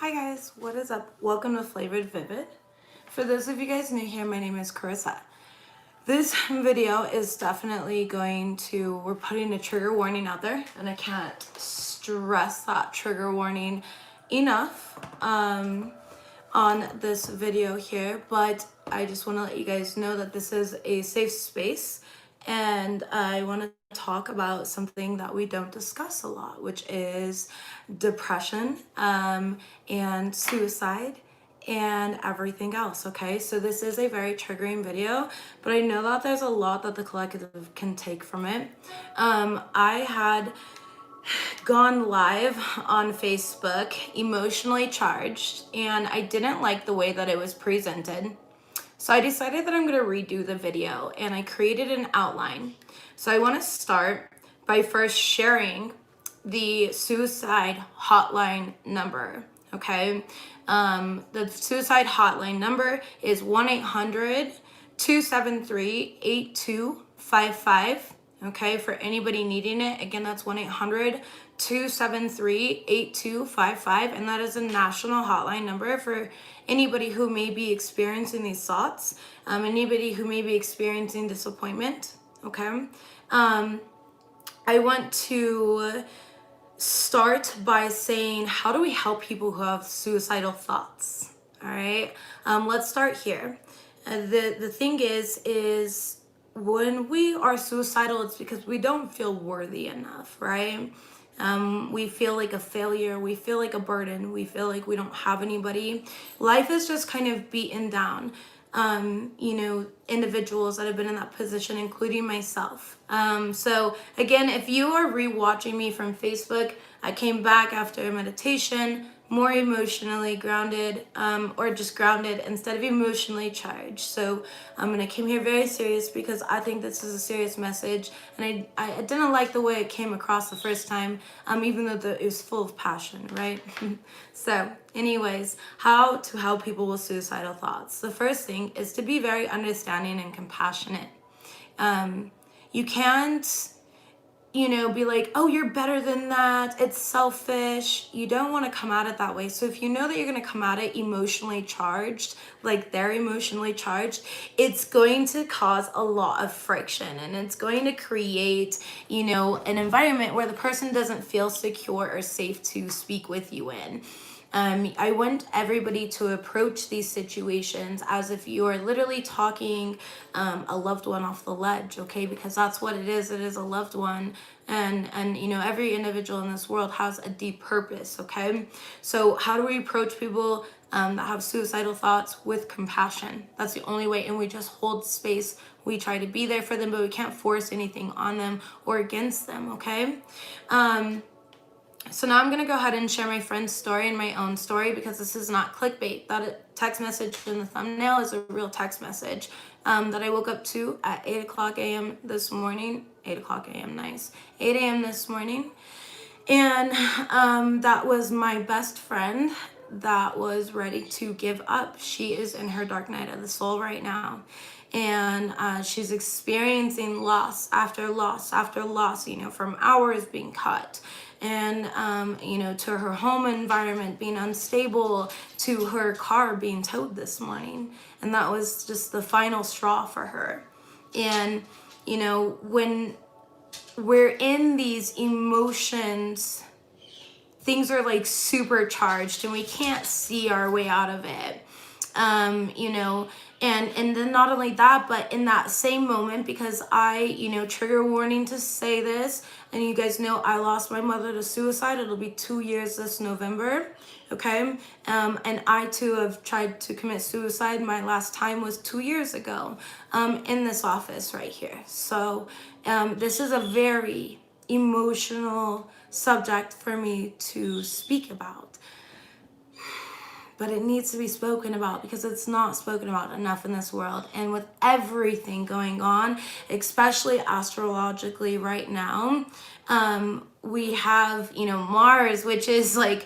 Hi guys, what is up? Welcome to Flavored Vivid. For those of you guys new here, my name is Carissa. This video is definitely we're putting a trigger warning out there, and I can't stress that trigger warning enough on this video here, but I just want to let you guys know that this is a safe space, and I want to talk about something that we don't discuss a lot, which is depression and suicide and everything else. Okay, so this is a very triggering video, but I know that there's a lot that the collective can take from it. I had gone live on Facebook emotionally charged, and I didn't like the way that it was presented. So I decided that I'm going to redo the video, and I created an outline. So I want to start by first sharing the suicide hotline number. Okay. The suicide hotline number is 1-800-273-8255. Okay, for anybody needing it, again, that's 1-800-273-8255, and that is a national hotline number for anybody who may be experiencing these thoughts, anybody who may be experiencing disappointment. Okay, I want to start by saying, how do we help people who have suicidal thoughts? All right, let's start here. The thing is when we are suicidal, it's because we don't feel worthy enough, right? We feel like a failure. We feel like a burden. We feel like we don't have anybody. Life is just kind of beaten down. Individuals that have been in that position, including myself. So again, if you are rewatching me from Facebook, I came back after a meditation, more emotionally grounded, or just grounded instead of emotionally charged. So I came here very serious because I think this is a serious message, and I didn't like the way it came across the first time, even though it was full of passion, right? So anyways, how to help people with suicidal thoughts. The first thing is to be very understanding and compassionate. You can't be like, oh, you're better than that, it's selfish. You don't want to come at it that way. So if you know that you're going to come at it emotionally charged, like they're emotionally charged, it's going to cause a lot of friction, and it's going to create, an environment where the person doesn't feel secure or safe to speak with you in. I want everybody to approach these situations as if you are literally talking a loved one off the ledge, okay? Because that's what it is. It is a loved one, and every individual in this world has a deep purpose, okay? So how do we approach people that have suicidal thoughts? With compassion. That's the only way, and we just hold space. We try to be there for them, but we can't force anything on them or against them, okay? So now I'm going to go ahead and share my friend's story and my own story, because this is not clickbait. That text message in the thumbnail is a real text message that I woke up to at 8 o'clock a.m. this morning. 8 o'clock a.m., nice. 8 a.m. this morning. And that was my best friend that was ready to give up. She is in her dark night of the soul right now. And she's experiencing loss after loss after loss, from hours being cut, and to her home environment being unstable, to her car being towed this morning. And that was just the final straw for her. And when we're in these emotions, things are like supercharged, and we can't see our way out of it. And then not only that, but in that same moment, because I, trigger warning to say this, and you guys know I lost my mother to suicide. It'll be 2 years this November, okay? And I too have tried to commit suicide. My last time was 2 years ago, in this office right here. So this is a very emotional subject for me to speak about. But it needs to be spoken about, because it's not spoken about enough in this world. And with everything going on, especially astrologically right now, we have, Mars, which is like,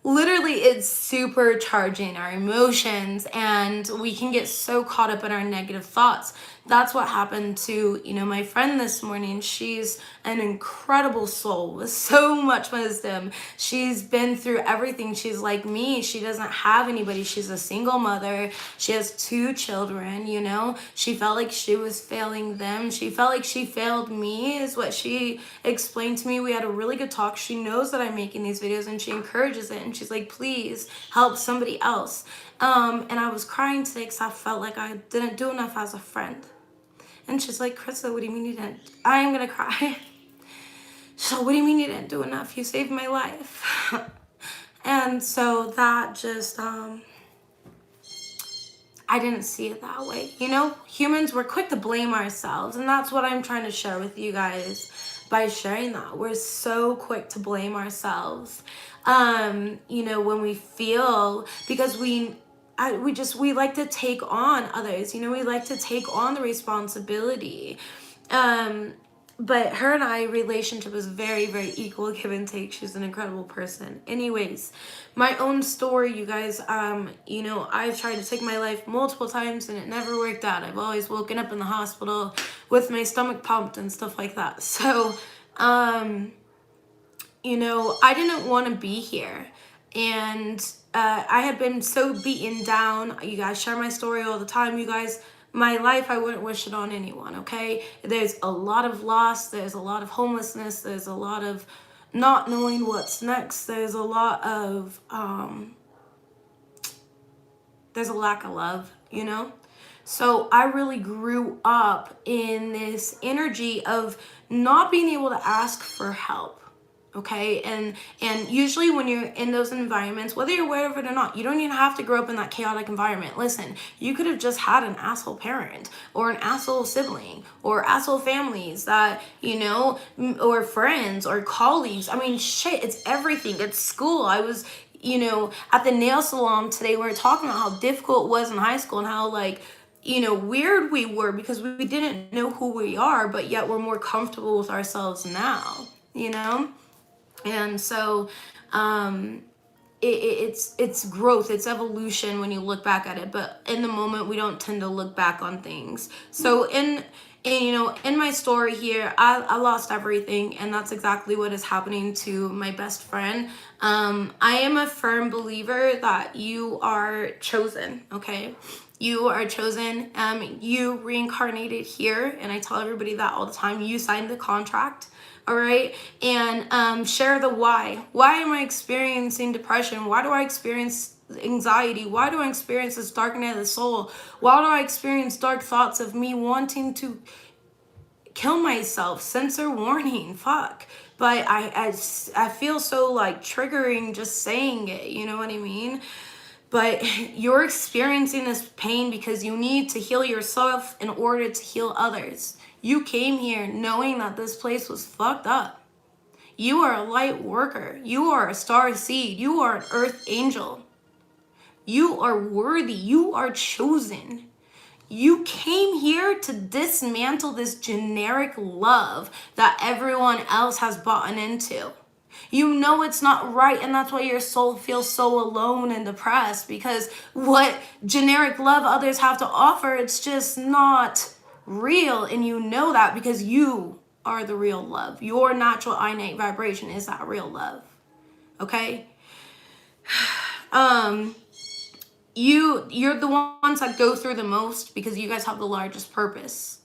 literally, it's supercharging our emotions, and we can get so caught up in our negative thoughts. that's what happened to, my friend this morning. She's an incredible soul with so much wisdom. She's been through everything. She's like me. She doesn't have anybody. She's a single mother. She has 2 children, She felt like she was failing them. She felt like she failed me, is what she explained to me. We had a really good talk. She knows that I'm making these videos and she encourages it. And she's like, please help somebody else. And I was crying today because I felt like I didn't do enough as a friend. And she's like, Krista, what do you mean you didn't? I am going to cry. So what do you mean you didn't do enough? You saved my life. And so that just, I didn't see it that way. Humans, we're quick to blame ourselves. And that's what I'm trying to share with you guys by sharing that. We're so quick to blame ourselves. When we feel, because we like to take on others, we like to take on the responsibility. But her and I relationship is very, very equal, give and take. She's an incredible person. Anyways, my own story, you guys, I've tried to take my life multiple times and it never worked out. I've always woken up in the hospital with my stomach pumped and stuff like that. So, I didn't want to be here. And I had been so beaten down. You guys share my story all the time. You guys, my life, I wouldn't wish it on anyone, okay? There's a lot of loss. There's a lot of homelessness. There's a lot of not knowing what's next. There's a lot of, there's a lack of love, So I really grew up in this energy of not being able to ask for help. Okay, and usually when you're in those environments, whether you're aware of it or not, you don't even have to grow up in that chaotic environment. Listen, you could have just had an asshole parent or an asshole sibling or asshole families that, or friends or colleagues. I mean, shit, it's everything. It's school. I was, at the nail salon today, we were talking about how difficult it was in high school and how, weird we were because we didn't know who we are, but yet we're more comfortable with ourselves now, And so it's growth, it's evolution when you look back at it, but in the moment we don't tend to look back on things. So in my story here, I lost everything, and that's exactly what is happening to my best friend. I am a firm believer that you are chosen, okay? You are chosen. You reincarnated here, and I tell everybody that all the time. You signed the contract. All right, and share the why. Why am I experiencing depression? Why do I experience anxiety? Why do I experience this dark night of the soul? Why do I experience dark thoughts of me wanting to kill myself? Censor warning, fuck. But I feel so triggering just saying it, you know what I mean? But you're experiencing this pain because you need to heal yourself in order to heal others. You came here knowing that this place was fucked up. You are a light worker. You are a star seed. You are an earth angel. You are worthy. You are chosen. You came here to dismantle this generic love that everyone else has bought into. You know it's not right, and that's why your soul feels so alone and depressed, because what generic love others have to offer, it's just not real, and you know that because you are the real love. Your natural innate vibration is that real love. Okay? You're the ones that go through the most because you guys have the largest purpose.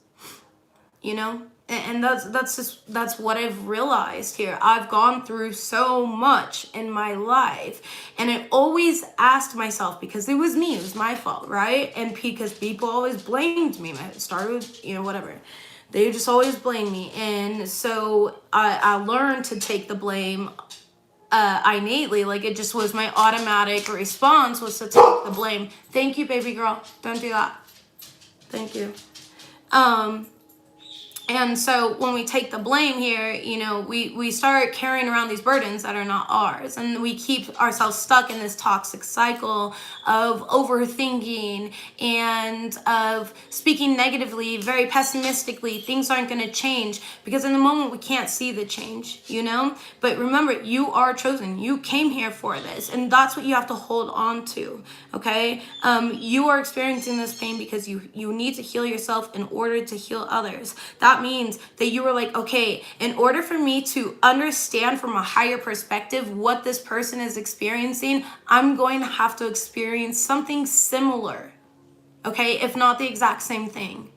And that's what I've realized here. I've gone through so much in my life, and I always asked myself, because it was me, it was my fault, right? And because people always blamed me. I started with, whatever. They just always blame me. And so I learned to take the blame innately. It just was my automatic response was to take the blame. Thank you, baby girl. Don't do that. Thank you. And so when we take the blame here, you know, we start carrying around these burdens that are not ours. And we keep ourselves stuck in this toxic cycle of overthinking and of speaking negatively, very pessimistically. Things aren't going to change because in the moment we can't see the change, you know? But remember, you are chosen. You came here for this. And that's what you have to hold on to, okay? You are experiencing this pain because you need to heal yourself in order to heal others. That means that you were like, okay, in order for me to understand from a higher perspective what this person is experiencing, I'm going to have to experience something similar, okay, if not the exact same thing.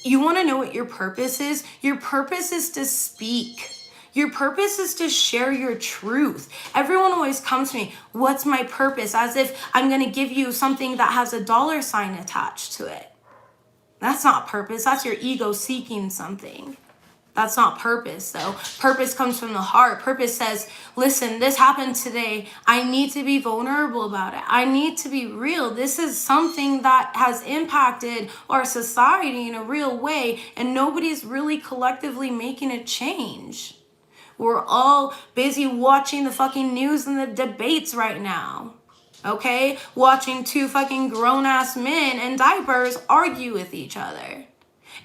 You want to know what your purpose is? Your purpose is to speak. Your purpose is to share your truth. Everyone always comes to me, what's my purpose? As if I'm going to give you something that has a dollar sign attached to it. That's not purpose. That's your ego seeking something. That's not purpose, though. Purpose comes from the heart. Purpose says, listen, this happened today. I need to be vulnerable about it. I need to be real. This is something that has impacted our society in a real way, and nobody's really collectively making a change. We're all busy watching the fucking news and the debates right now. Okay? Watching two fucking grown-ass men in diapers argue with each other.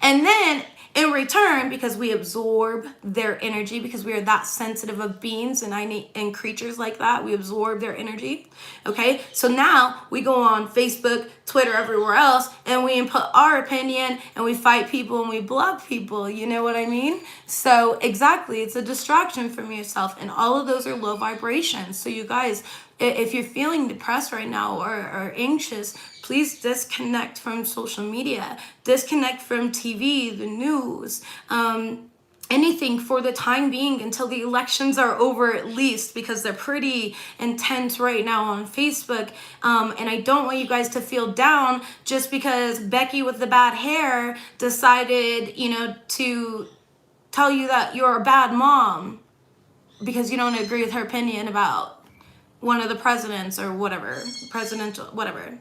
And then, in return, because we absorb their energy, because we are that sensitive of beings and creatures like that, we absorb their energy. Okay? So now, we go on Facebook, Twitter, everywhere else, and we input our opinion, and we fight people, and we block people. You know what I mean? So, exactly, it's a distraction from yourself, and all of those are low vibrations. So, you guys, if you're feeling depressed right now or anxious, please disconnect from social media, disconnect from TV, the news, anything for the time being until the elections are over, at least, because they're pretty intense right now on Facebook. And I don't want you guys to feel down just because Becky with the bad hair decided, you know, to tell you that you're a bad mom because you don't agree with her opinion about one of the presidents or whatever, presidential, whatever.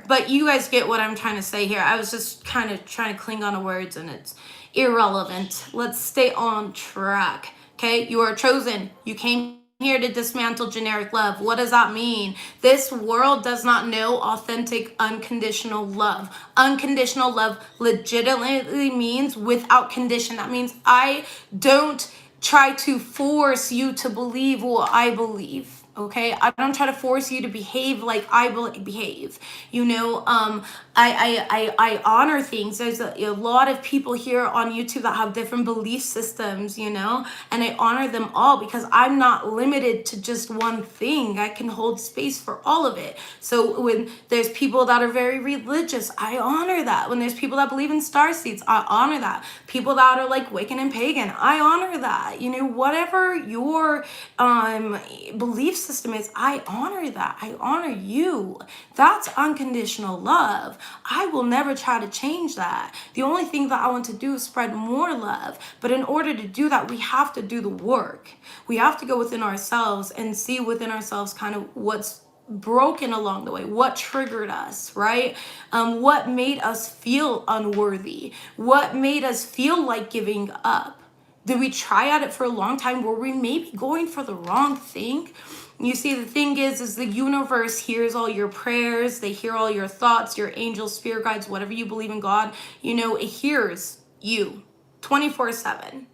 But you guys get what I'm trying to say here. I was just kind of trying to cling on to words and it's irrelevant. Let's stay on track, okay? You are chosen. You came here to dismantle generic love. What does that mean? This world does not know authentic, unconditional love. Unconditional love legitimately means without condition. That means I don't try to force you to believe what I believe. Okay, I don't try to force you to behave like I behave. You know, I honor things. There's a lot of people here on YouTube that have different belief systems, you know, and I honor them all because I'm not limited to just one thing. I can hold space for all of it. So when there's people that are very religious, I honor that. When there's people that believe in star seeds, I honor that. People that are like Wiccan and pagan, I honor that. You know, whatever your belief system is, I honor that. I honor you. That's unconditional love. I will never try to change that. The only thing that I want to do is spread more love. But in order to do that, we have to do the work. We have to go within ourselves and see within ourselves kind of what's broken along the way, what triggered us, right? What made us feel unworthy? What made us feel like giving up? Did we try at it for a long time? Were we maybe going for the wrong thing? You see, the thing is the universe hears all your prayers. They hear all your thoughts, your angels, spirit guides, whatever you believe in God. You know, it hears you 24/7.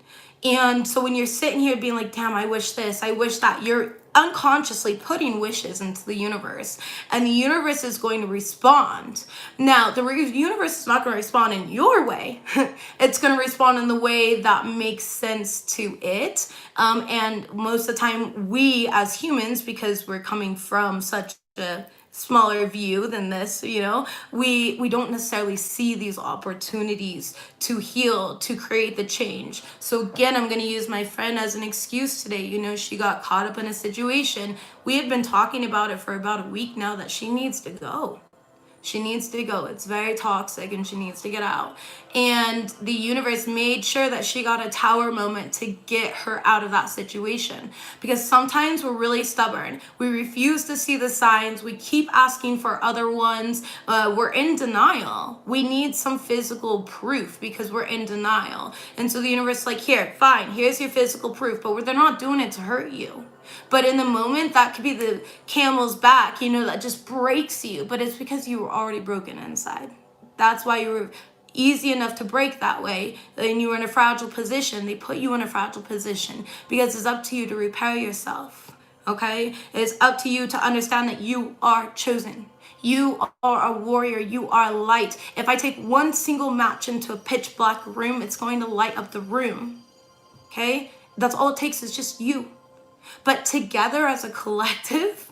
And so when you're sitting here being like, damn, I wish this, I wish that, you're unconsciously putting wishes into the universe. And the universe is going to respond. Now, the universe is not going to respond in your way. It's going to respond in the way that makes sense to it. And most of the time, we as humans, because we're coming from such a smaller view than this, you know, we don't necessarily see these opportunities to heal, to create the change. So again, I'm going to use my friend as an excuse today. You know, she got caught up in a situation. We had been talking about it for about a week now that she needs to go. She needs to go. It's very toxic and she needs to get out. And the universe made sure that she got a tower moment to get her out of that situation. Because sometimes we're really stubborn. We refuse to see the signs. We keep asking for other ones. We're in denial. We need some physical proof because we're in denial. And so the universe is like, here, fine, here's your physical proof. But they're not doing it to hurt you. But in the moment, that could be the camel's back, that just breaks you. But it's because you were already broken inside. That's why you were easy enough to break that way. Then you were in a fragile position. They put you in a fragile position because it's up to you to repair yourself. Okay? It's up to you to understand that you are chosen. You are a warrior. You are light. If I take one single match into a pitch black room, it's going to light up the room. Okay? That's all it takes is just you. But together as a collective,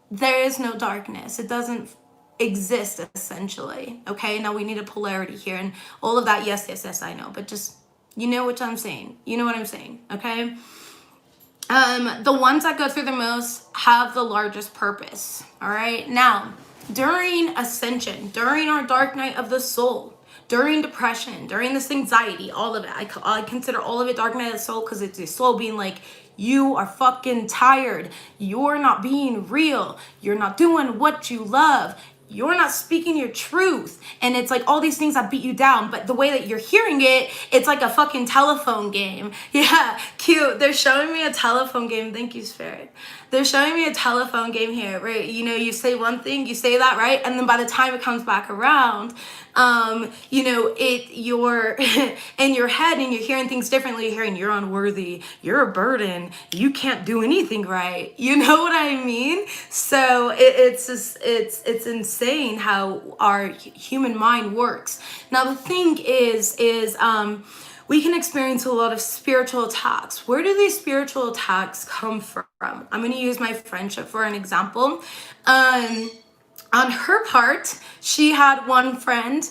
there is no darkness. It doesn't exist, essentially. Okay, now we need a polarity here and all of that. Yes, I know. But just, you know what I'm saying. You know what I'm saying, okay? The ones that go through the most have the largest purpose, all right? Now, during ascension, during our dark night of the soul, during depression, during this anxiety, all of it, I consider all of it dark night of the soul because it's your soul being like, you are fucking tired. You're not being real. You're not doing what you love. You're not speaking your truth. And it's like all these things that beat you down. But the way that you're hearing it, it's like a fucking telephone game. Yeah, cute. They're showing me a telephone game. Thank you, Spirit. They're showing me a telephone game here, right? You say one thing, you say that, right? And then by the time it comes back around, you're in your head and you're hearing things differently. You're hearing you're unworthy, you're a burden, you can't do anything right. You know what I mean? So it's insane how our human mind works. Now the thing is we can experience a lot of spiritual attacks. Where do these spiritual attacks come from? I'm going to use my friendship for an example. On her part, she had one friend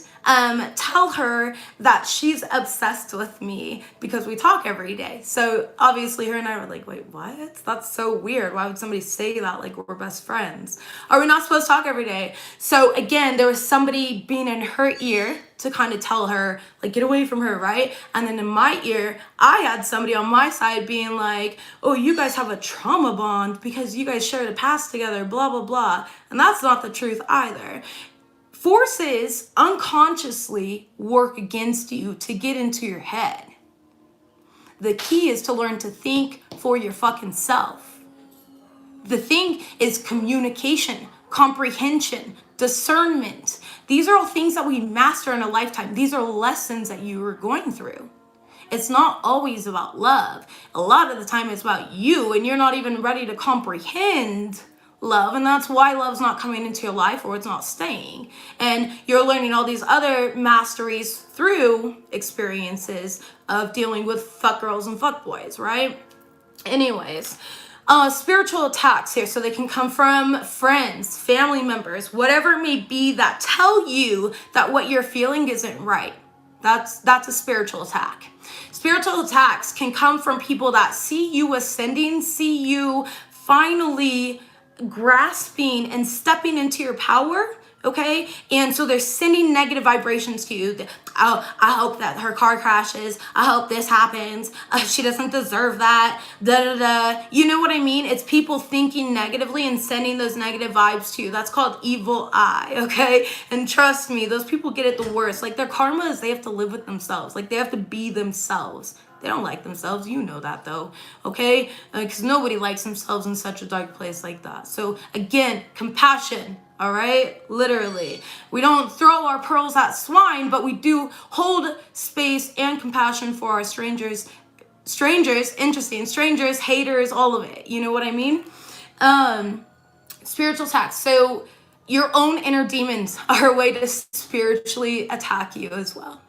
tell her that she's obsessed with me because we talk every day. So obviously her and I were like, wait, what? That's so weird. Why would somebody say that? Like, we're best friends. Are we not supposed to talk every day? So again, there was somebody being in her ear to kind of tell her, like, get away from her, right? And then in my ear, I had somebody on my side being like, oh, you guys have a trauma bond because you guys shared a past together, blah, blah, blah. And that's not the truth either. Forces unconsciously work against you to get into your head. The key is to learn to think for your fucking self. The thing is communication, comprehension, discernment. These are all things that we master in a lifetime. These are lessons that you are going through. It's not always about love. A lot of the time it's about you and you're not even ready to comprehend love, and that's why love's not coming into your life or it's not staying. And you're learning all these other masteries through experiences of dealing with fuck girls and fuck boys, right? Anyways, spiritual attacks here, so they can come from friends, family members, whatever it may be that tell you that what you're feeling isn't right. That's a spiritual attack. Spiritual attacks can come from people that see you ascending, see you finally grasping and stepping into your power, okay? And so they're sending negative vibrations to you. Oh, I hope that her car crashes. I hope this happens. She doesn't deserve that. Da da da. You know what I mean? It's people thinking negatively and sending those negative vibes to you. That's called evil eye, okay? And trust me, those people get it the worst. Like, their karma is they have to live with themselves. Like, they have to be themselves. They don't like themselves. You know that, though, okay? Because nobody likes themselves in such a dark place like that. So, again, compassion, all right? Literally. We don't throw our pearls at swine, but we do hold space and compassion for our strangers, interesting, strangers, haters, all of it. You know what I mean? Spiritual attacks. So, your own inner demons are a way to spiritually attack you as well.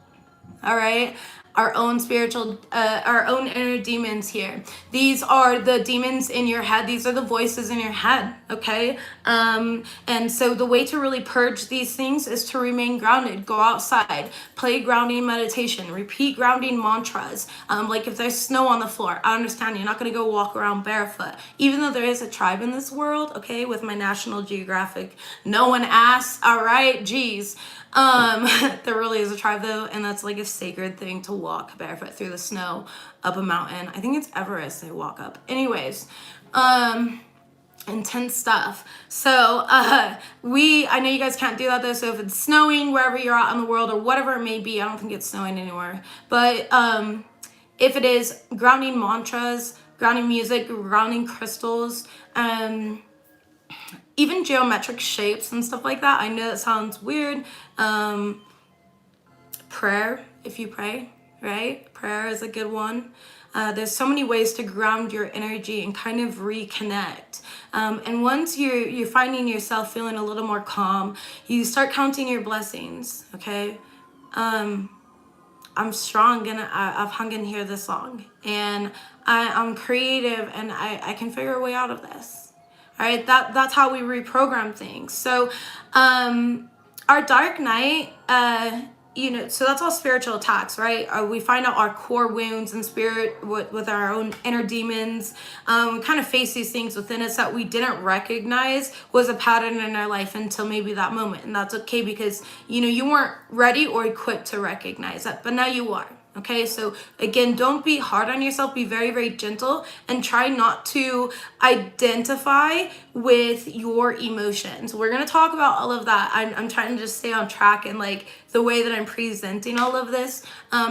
All right. our own spiritual, our own inner demons here. These are the demons in your head. These are the voices in your head, okay? And so the way to really purge these things is to remain grounded. Go outside, play grounding meditation, repeat grounding mantras. Like if there's snow on the floor, I understand you're not going to go walk around barefoot. Even though there is a tribe in this world, okay, with my National Geographic, no one asks, all right, geez. There really is a tribe though, and that's like a sacred thing to walk barefoot through the snow up a mountain. I think it's Everest they walk up. Anyways, intense stuff. So I know you guys can't do that though, so if it's snowing wherever you're at in the world or whatever it may be, I don't think it's snowing anywhere, but if it is, grounding mantras, grounding music, grounding crystals, even geometric shapes and stuff like that. I know that sounds weird. Prayer, if you pray, right? Prayer is a good one. There's so many ways to ground your energy and kind of reconnect. And once you're finding yourself feeling a little more calm, you start counting your blessings, okay? I'm strong and I've hung in here this long. And I'm creative and I can figure a way out of this. All right, that's how we reprogram things. So our dark night, so that's all spiritual attacks, right? We find out our core wounds in spirit with our own inner demons. We kind of face these things within us that we didn't recognize was a pattern in our life until maybe that moment. And that's okay because, you weren't ready or equipped to recognize that, but now you are. Okay, so again, don't be hard on yourself. Be very, very gentle and try not to identify with your emotions. We're going to talk about all of that. I'm trying to just stay on track and like the way that I'm presenting all of this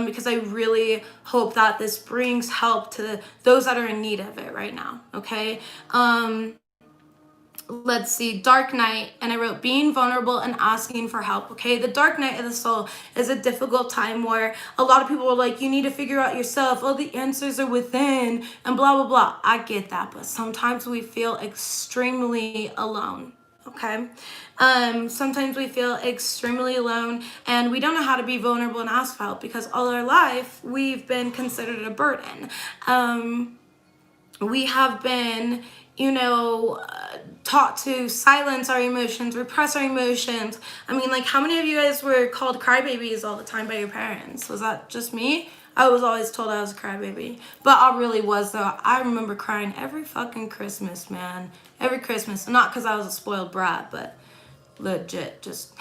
because I really hope that this brings help to those that are in need of it right now. Okay. Let's see, dark night, and I wrote being vulnerable and asking for help. Okay, the dark night of the soul is a difficult time where a lot of people are like, you need to figure out yourself, all the answers are within and blah blah blah. I get that, but sometimes we feel extremely alone. Okay, sometimes we feel extremely alone and we don't know how to be vulnerable and ask for help because all our life we've been considered a burden. We have been taught to silence our emotions, repress our emotions. I mean, like, how many of you guys were called crybabies all the time by your parents? Was that just me? I was always told I was a crybaby. But I really was, though. I remember crying every fucking Christmas, man. Every Christmas. Not because I was a spoiled brat, but legit, just...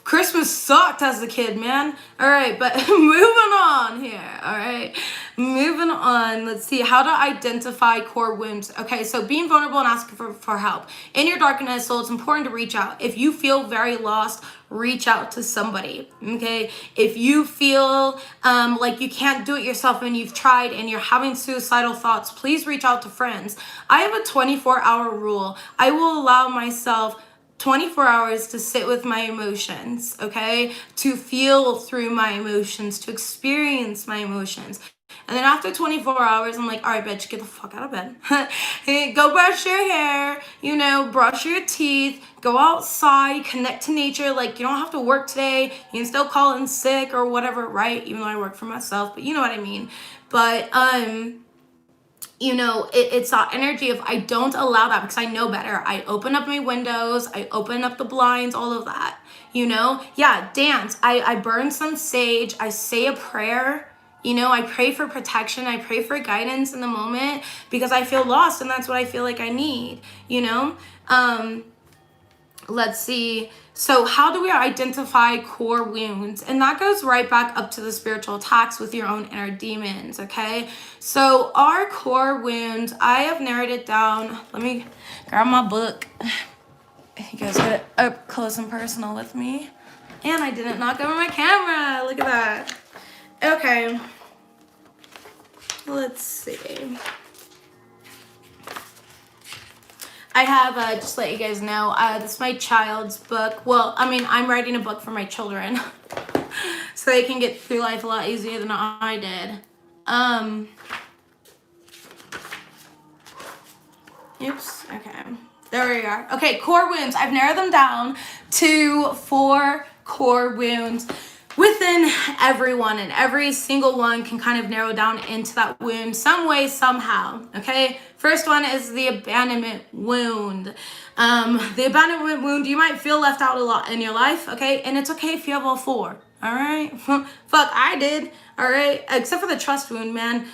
Christmas sucked as a kid, man. All right, but moving on here. All right, moving on. Let's see how to identify core wounds. Okay, so being vulnerable and asking for help. In your darkness, so it's important to reach out. If you feel very lost, reach out to somebody. Okay, if you feel like you can't do it yourself and you've tried and you're having suicidal thoughts, please reach out to friends. I have a 24-hour rule. I will allow myself 24 hours to sit with my emotions, okay? To feel through my emotions, to experience my emotions. And then after 24 hours, I'm like, all right, bitch, get the fuck out of bed. Go brush your hair, brush your teeth, go outside, connect to nature. Like, you don't have to work today. You can still call in sick or whatever, right? Even though I work for myself, but you know what I mean. But, it's that energy of I don't allow that because I know better. I open up my windows, I open up the blinds, all of that, Yeah, dance. I burn some sage. I say a prayer. I pray for protection. I pray for guidance in the moment because I feel lost and that's what I feel like I need, Let's see. So how do we identify core wounds? And that goes right back up to the spiritual attacks with your own inner demons, okay? So our core wounds, I have narrowed it down. Let me grab my book. You guys get it up close and personal with me. And I didn't knock over my camera. Look at that. Okay. Let's see. I have, just to let you guys know, this is my child's book. Well, I mean, I'm writing a book for my children. So they can get through life a lot easier than I did. Oops, okay. There we are. Okay, core wounds. I've narrowed them down to 4 core wounds. within everyone, and every single one can kind of narrow down into that wound some way, somehow. Okay, first one is the abandonment wound. The abandonment wound, you might feel left out a lot in your life, okay, and it's okay if you have all four. All right, fuck, I did. All right, except for the trust wound, man.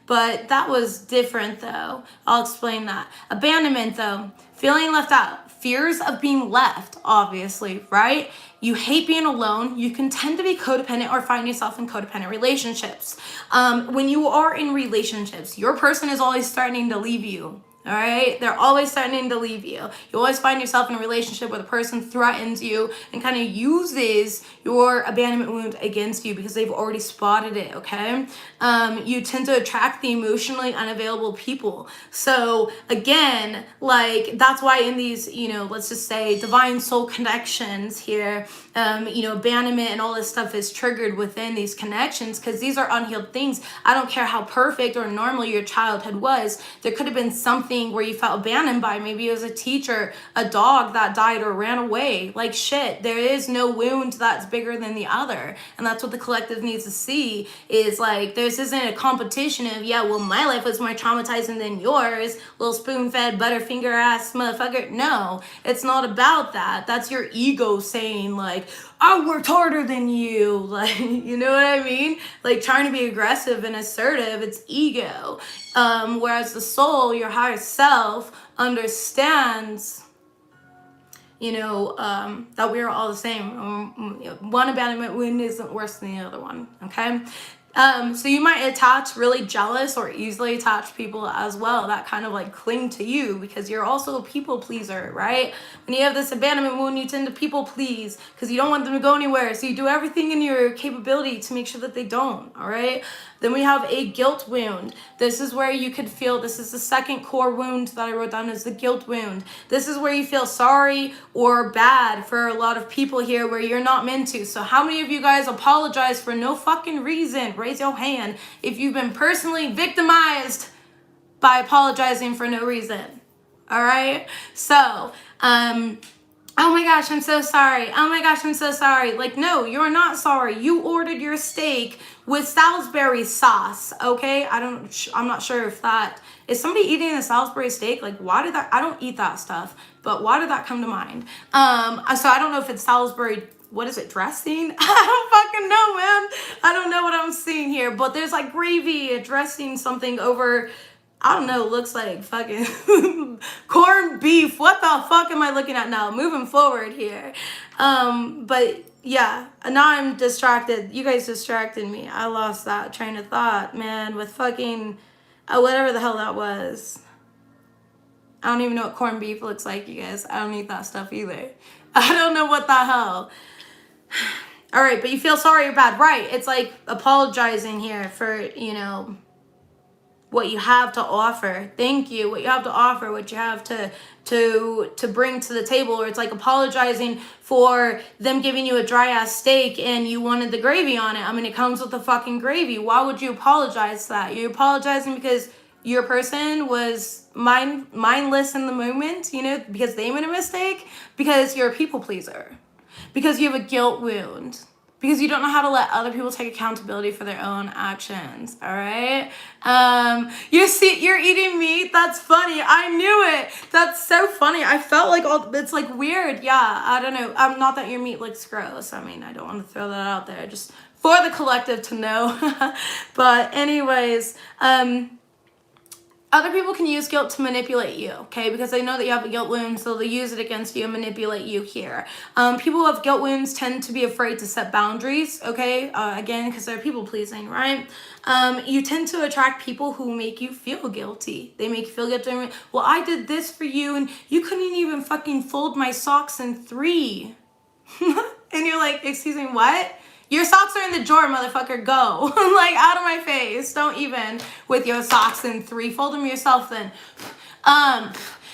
But that was different, though. I'll explain that. Abandonment, though, feeling left out, fears of being left, obviously, right? You hate being alone. You can tend to be codependent or find yourself in codependent relationships. When you are in relationships, your person is always starting to leave you. All right, they're always threatening to leave you. You always find yourself in a relationship where the person threatens you and kind of uses your abandonment wound against you because they've already spotted it. Okay, you tend to attract the emotionally unavailable people. So again, like that's why in these, let's just say divine soul connections here, abandonment and all this stuff is triggered within these connections because these are unhealed things. I don't care how perfect or normal your childhood was. There could have been something where you felt abandoned by, maybe it was a teacher, a dog that died or ran away. Like shit, there is no wound that's bigger than the other. And that's what the collective needs to see, is like this isn't a competition of, yeah, well, my life was more traumatizing than yours, little spoon-fed butterfinger ass motherfucker. No, it's not about that. That's your ego saying like, I worked harder than you. Like, you know what I mean? Like trying to be aggressive and assertive, it's ego. Whereas the soul, your higher self, understands, that we are all the same. One abandonment wound isn't worse than the other one, okay? So you might attach really jealous or easily attached people as well that kind of like cling to you because you're also a people pleaser, right? When you have this abandonment wound, you tend to people please because you don't want them to go anywhere. So you do everything in your capability to make sure that they don't, all right? Then we have a guilt wound. This is where you could feel, this is the second core wound that I wrote down, is the guilt wound. This is where you feel sorry or bad for a lot of people here where you're not meant to. So how many of you guys apologize for no fucking reason? Raise your hand if you've been personally victimized by apologizing for no reason. All right? So, oh my gosh, I'm so sorry. Oh my gosh, I'm so sorry. Like, no, you're not sorry. You ordered your steak with Salisbury sauce, okay? I'm not sure if that, is somebody eating a Salisbury steak? Like, why did that, I don't eat that stuff, but why did that come to mind? So I don't know if it's Salisbury, what is it, dressing? I don't fucking know, man. I don't know what I'm seeing here, but there's like gravy, dressing, something over, I don't know, looks like fucking corned beef. What the fuck am I looking at now? Moving forward here. But yeah, now I'm distracted. You guys distracted me. I lost that train of thought, man, with fucking whatever the hell that was. I don't even know what corned beef looks like, you guys. I don't eat that stuff either. I don't know what the hell. All right, but you feel sorry or bad. Right, it's like apologizing here for, what you have to offer. Thank you. What you have to offer, what you have to bring to the table. Or it's like apologizing for them giving you a dry ass steak and you wanted the gravy on it. I mean, it comes with the fucking gravy. Why would you apologize for that? You're apologizing because your person was mindless in the moment, because they made a mistake, because you're a people pleaser, because you have a guilt wound, because you don't know how to let other people take accountability for their own actions, all right? You're eating meat? That's funny. I knew it. That's so funny. I felt like it's like weird. Yeah, I don't know. Not that your meat looks gross. I mean, I don't want to throw that out there, just for the collective to know. But anyways, other people can use guilt to manipulate you, okay? Because they know that you have a guilt wound, so they'll use it against you and manipulate you here. People who have guilt wounds tend to be afraid to set boundaries, okay? Again, because they're people pleasing, right? You tend to attract people who make you feel guilty. They make you feel guilty. Well, I did this for you, and you couldn't even fucking fold my socks in 3. And you're like, excuse me, what? Your socks are in the drawer, motherfucker. Go. Like, out of my face. Don't even with your socks in 3. Fold them yourself then.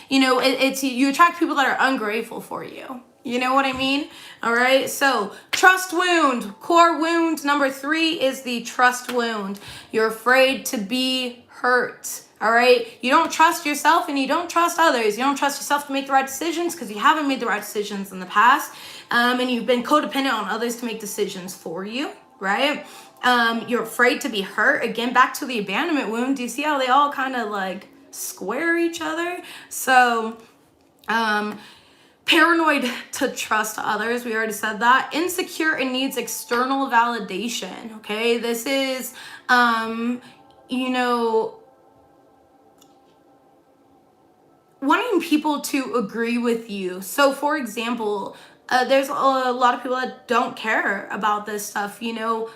You attract people that are ungrateful for you. You know what I mean? All right. So trust wound, core wound number 3 is the trust wound. You're afraid to be hurt. All right. You don't trust yourself and you don't trust others. You don't trust yourself to make the right decisions because you haven't made the right decisions in the past. And you've been codependent on others to make decisions for you, right? You're afraid to be hurt. Again, back to the abandonment wound. Do you see how they all kind of like square each other? So, paranoid to trust others. We already said that. Insecure and needs external validation. Okay. This is, you know, wanting people to agree with you. So for example, there's a lot of people that don't care about this stuff, you know.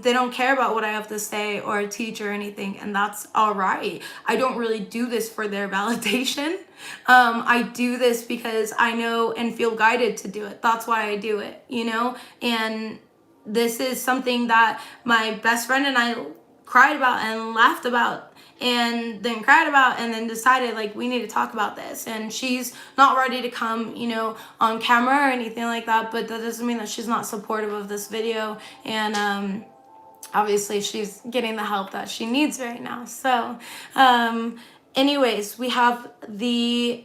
They don't care about what I have to say or teach or anything, and that's all right. I don't really do this for their validation. I do this because I know and feel guided to do it. That's why I do it, you know. And this is something that my best friend and I cried about and laughed about and then cried about and then decided like we need to talk about this. And she's not ready to come, you know, on camera or anything like that, but that doesn't mean that she's not supportive of this video. And obviously she's getting the help that she needs right now. So anyways, we have the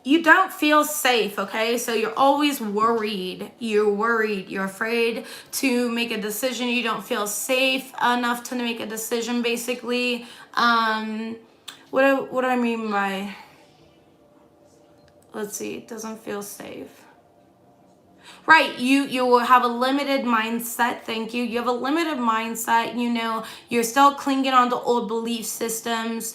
you don't feel safe, okay? So you're always worried. You're afraid to make a decision. You don't feel safe enough to make a decision, basically. What do I mean by, let's see, it doesn't feel safe. Right, you will have a limited mindset. Thank you. You have a limited mindset. You know, you're still clinging on to old belief systems,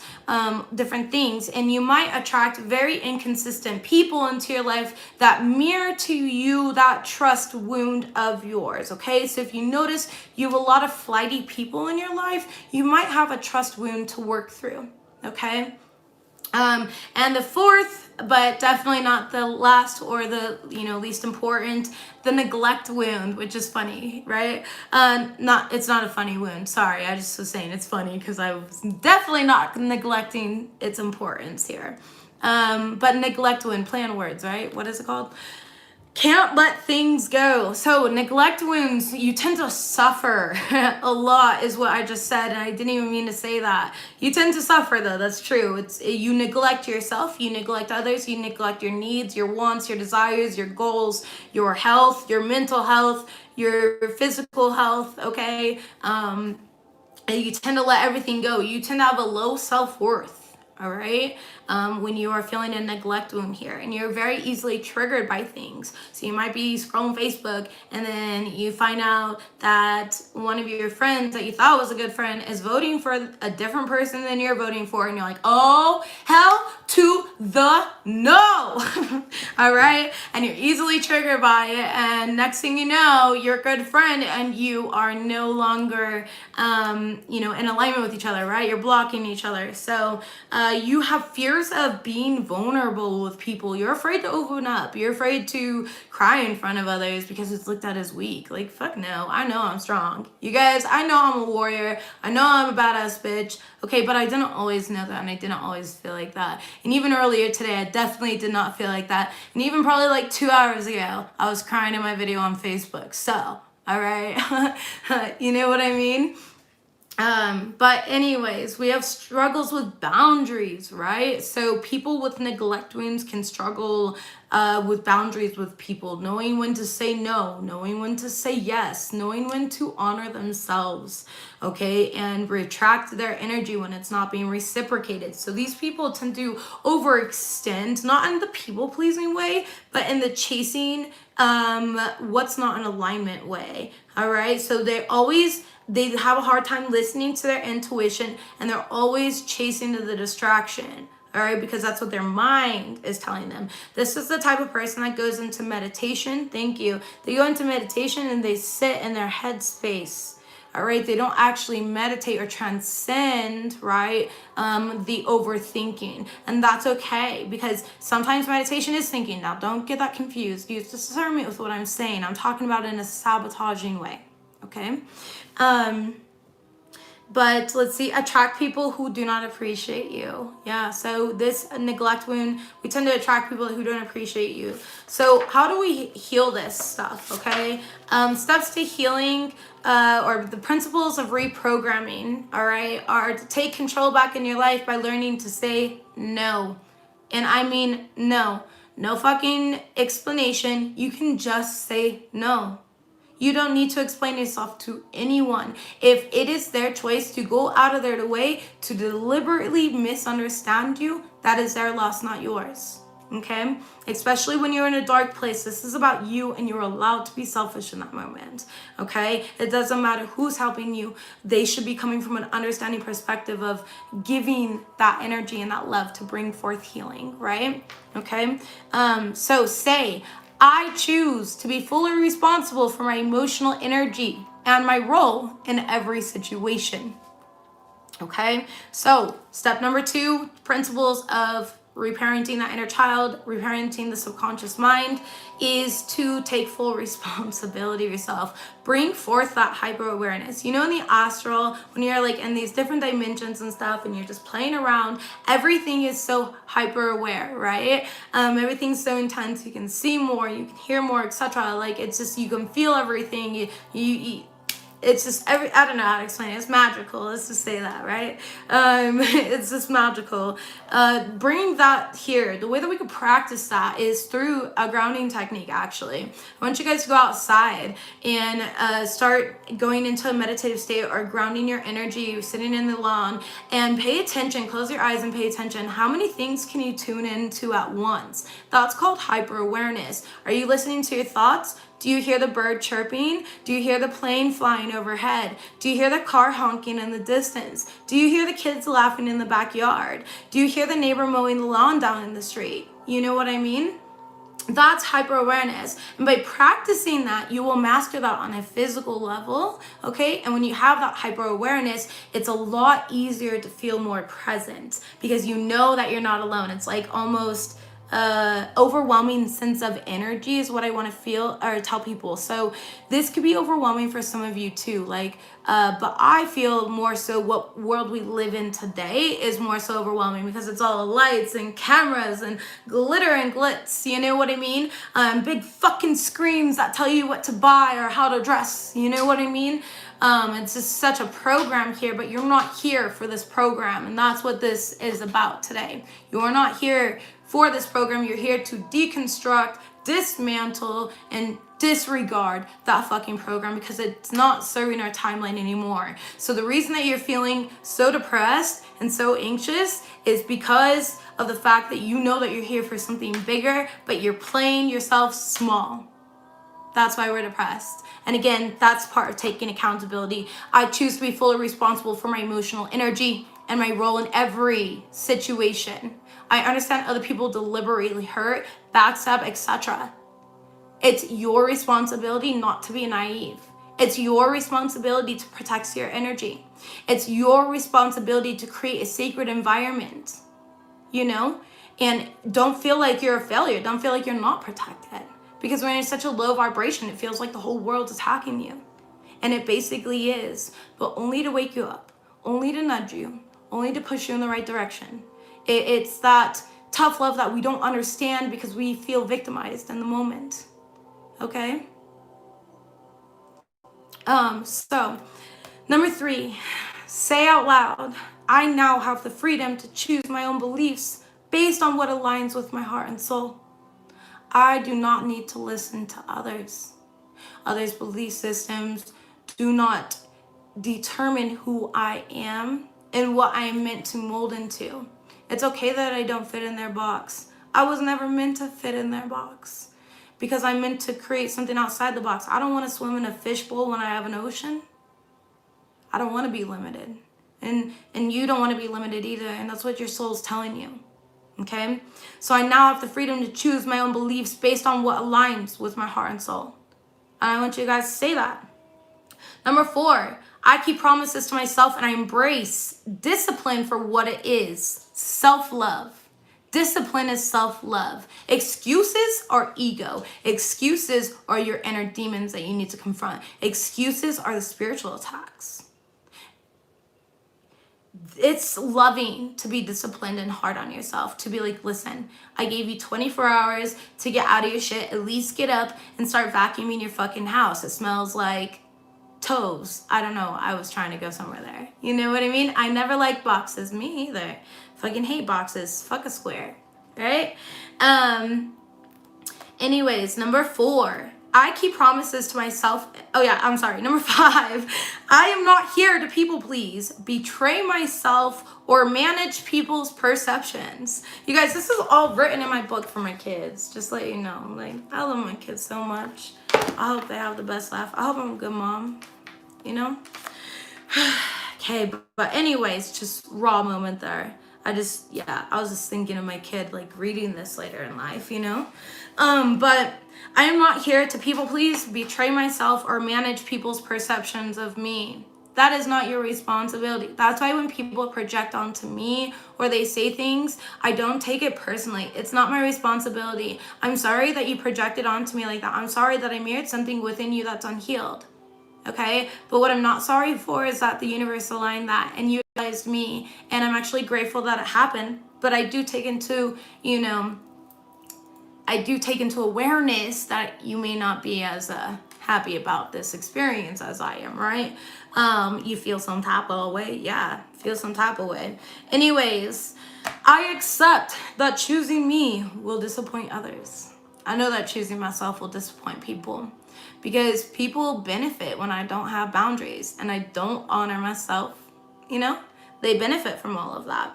different things, and you might attract very inconsistent people into your life that mirror to you that trust wound of yours. Okay, so if you notice you have a lot of flighty people in your life, you might have a trust wound to work through. Okay. And the fourth, but definitely not the last or the, you know, least important, the neglect wound, which is funny, right? It's not a funny wound. Sorry. I just was saying it's funny because I was definitely not neglecting its importance here. But neglect wound, play on words, right? What is it called? Can't let things go. So neglect wounds, you tend to suffer a lot is what I just said, and I didn't even mean to say that. You tend to suffer though, that's true. You neglect yourself, you neglect others, you neglect your needs, your wants, your desires, your goals, your health, your mental health, your physical health, okay? And you tend to let everything go. You tend to have a low self-worth. All right, when you are feeling a neglect wound here, and you're very easily triggered by things. So you might be scrolling Facebook and then you find out that one of your friends that you thought was a good friend is voting for a different person than you're voting for, and you're like, oh, hell to the no. All right, and you're easily triggered by it, and next thing you know, your good friend and you are no longer you know, in alignment with each other, right? You're blocking each other. So you have fears of being vulnerable with people. You're afraid to open up. You're afraid to cry in front of others because it's looked at as weak. Like, fuck no. I know I'm strong. You guys, I know I'm a warrior. I know I'm a badass bitch. Okay, but I didn't always know that, and I didn't always feel like that. And even earlier today, I definitely did not feel like that. And even probably like 2 hours ago, I was crying in my video on Facebook. So, all right. You know what I mean? But anyways, we have struggles with boundaries, right? So people with neglect wounds can struggle with boundaries with people, knowing when to say no, knowing when to say yes, knowing when to honor themselves, okay, and retract their energy when it's not being reciprocated. So these people tend to overextend, not in the people-pleasing way, but in the chasing what's not in alignment way, all right? So they have a hard time listening to their intuition, and they're always chasing to the distraction, all right, because that's what their mind is telling them. This is the type of person that goes into meditation. Thank you. They go into meditation and they sit in their head space, all right? They don't actually meditate or transcend, right, the overthinking. And that's okay, because sometimes meditation is thinking. Now, don't get that confused. Use discernment with what I'm saying. I'm talking about it in a sabotaging way, okay? But let's see, attract people who do not appreciate you. Yeah, so this neglect wound, we tend to attract people who don't appreciate you. So how do we heal this stuff, okay? Steps to healing, or the principles of reprogramming, all right, are to take control back in your life by learning to say no. And I mean no. No fucking explanation. You can just say no. You don't need to explain yourself to anyone. If it is their choice to go out of their way to deliberately misunderstand you, that is their loss, not yours. Okay? Especially when you're in a dark place. This is about you, and you're allowed to be selfish in that moment. Okay? It doesn't matter who's helping you. They should be coming from an understanding perspective of giving that energy and that love to bring forth healing, right? Okay? So say, I choose to be fully responsible for my emotional energy and my role in every situation. Okay, so step number 2, principles of reparenting that inner child, reparenting the subconscious mind, is to take full responsibility of yourself. Bring forth that hyper awareness. You know, in the astral, when you're like in these different dimensions and stuff, and you're just playing around, everything is so hyper aware, right? Everything's so intense. You can see more, you can hear more, etc. Like, it's just, you can feel everything. You it's just I don't know how to explain it. It's magical. Let's just say that, right? It's just magical. Bring that here. The way that we could practice that is through a grounding technique, actually. I want you guys to go outside and start going into a meditative state or grounding your energy, sitting in the lawn, and pay attention. Close your eyes and pay attention. How many things can you tune into at once? That's called hyper awareness. Are you listening to your thoughts? Do you hear the bird chirping? Do you hear the plane flying overhead? Do you hear the car honking in the distance? Do you hear the kids laughing in the backyard? Do you hear the neighbor mowing the lawn down in the street? You know what I mean? That's hyper awareness. And by practicing that, you will master that on a physical level, okay? And when you have that hyper awareness, it's a lot easier to feel more present because you know that you're not alone. It's like almost overwhelming sense of energy is what I want to feel or tell people. So this could be overwhelming for some of you too, like but I feel more so what world we live in today is more so overwhelming because it's all lights and cameras and glitter and glitz, you know what I mean? Big fucking screens that tell you what to buy or how to dress, you know what I mean? It's just such a program here, but you're not here for this program, and that's what this is about today. You're not here for this program. You're here to deconstruct, dismantle, and disregard that fucking program because it's not serving our timeline anymore. So the reason that you're feeling so depressed and so anxious is because of the fact that you know that you're here for something bigger, but you're playing yourself small. That's why we're depressed. And again, that's part of taking accountability. I choose to be fully responsible for my emotional energy and my role in every situation. I understand other people deliberately hurt, backstab, etc. It's your responsibility not to be naive. It's your responsibility to protect your energy. It's your responsibility to create a sacred environment, you know? And don't feel like you're a failure. Don't feel like you're not protected. Because when you're in such a low vibration, it feels like the whole world's attacking you. And it basically is, but only to wake you up, only to nudge you, only to push you in the right direction. It's that tough love that we don't understand because we feel victimized in the moment. Okay? So, number 3, say out loud, I now have the freedom to choose my own beliefs based on what aligns with my heart and soul. I do not need to listen to others. Others' belief systems do not determine who I am and what I am meant to mold into. It's okay that I don't fit in their box. I was never meant to fit in their box because I'm meant to create something outside the box. I don't want to swim in a fishbowl when I have an ocean. I don't want to be limited. And you don't want to be limited either, and that's what your soul's telling you. Okay? So I now have the freedom to choose my own beliefs based on what aligns with my heart and soul. And I want you guys to say that. Number 4, I keep promises to myself and I embrace discipline for what it is. Self-love. Discipline is self-love. Excuses are ego. Excuses are your inner demons that you need to confront. Excuses are the spiritual attacks. it's loving to be disciplined and hard on yourself, to be like, listen, I gave you 24 hours to get out of your shit. At least get up and start vacuuming your fucking house. It smells like toes. I don't know. I was trying to go somewhere there. You know what I mean? I never liked boxes. Me either. Fucking hate boxes. Fuck a square. Right? Anyways, number 4. I keep promises to myself. Oh yeah, I'm sorry. Number 5. I am not here to people please, betray myself, or manage people's perceptions. You guys, this is all written in my book for my kids. Just let you know. Like, I love my kids so much. I hope they have the best life. I hope I'm a good mom. You know? Okay, but anyways, just raw moment there. I was just thinking of my kid, like, reading this later in life, you know? But I am not here to people please, betray myself, or manage people's perceptions of me. That is not your responsibility. That's why when people project onto me or they say things, I don't take it personally. It's not my responsibility. I'm sorry that you projected onto me like that. I'm sorry that I mirrored something within you that's unhealed. Okay? But what I'm not sorry for is that the universe aligned that and utilized me. And I'm actually grateful that it happened. But I do take into, awareness that you may not be as happy about this experience as I am, right? You feel some type of way. Yeah, feel some type of way. Anyways, I accept that choosing me will disappoint others. I know that choosing myself will disappoint people because people benefit when I don't have boundaries and I don't honor myself. They benefit from all of that,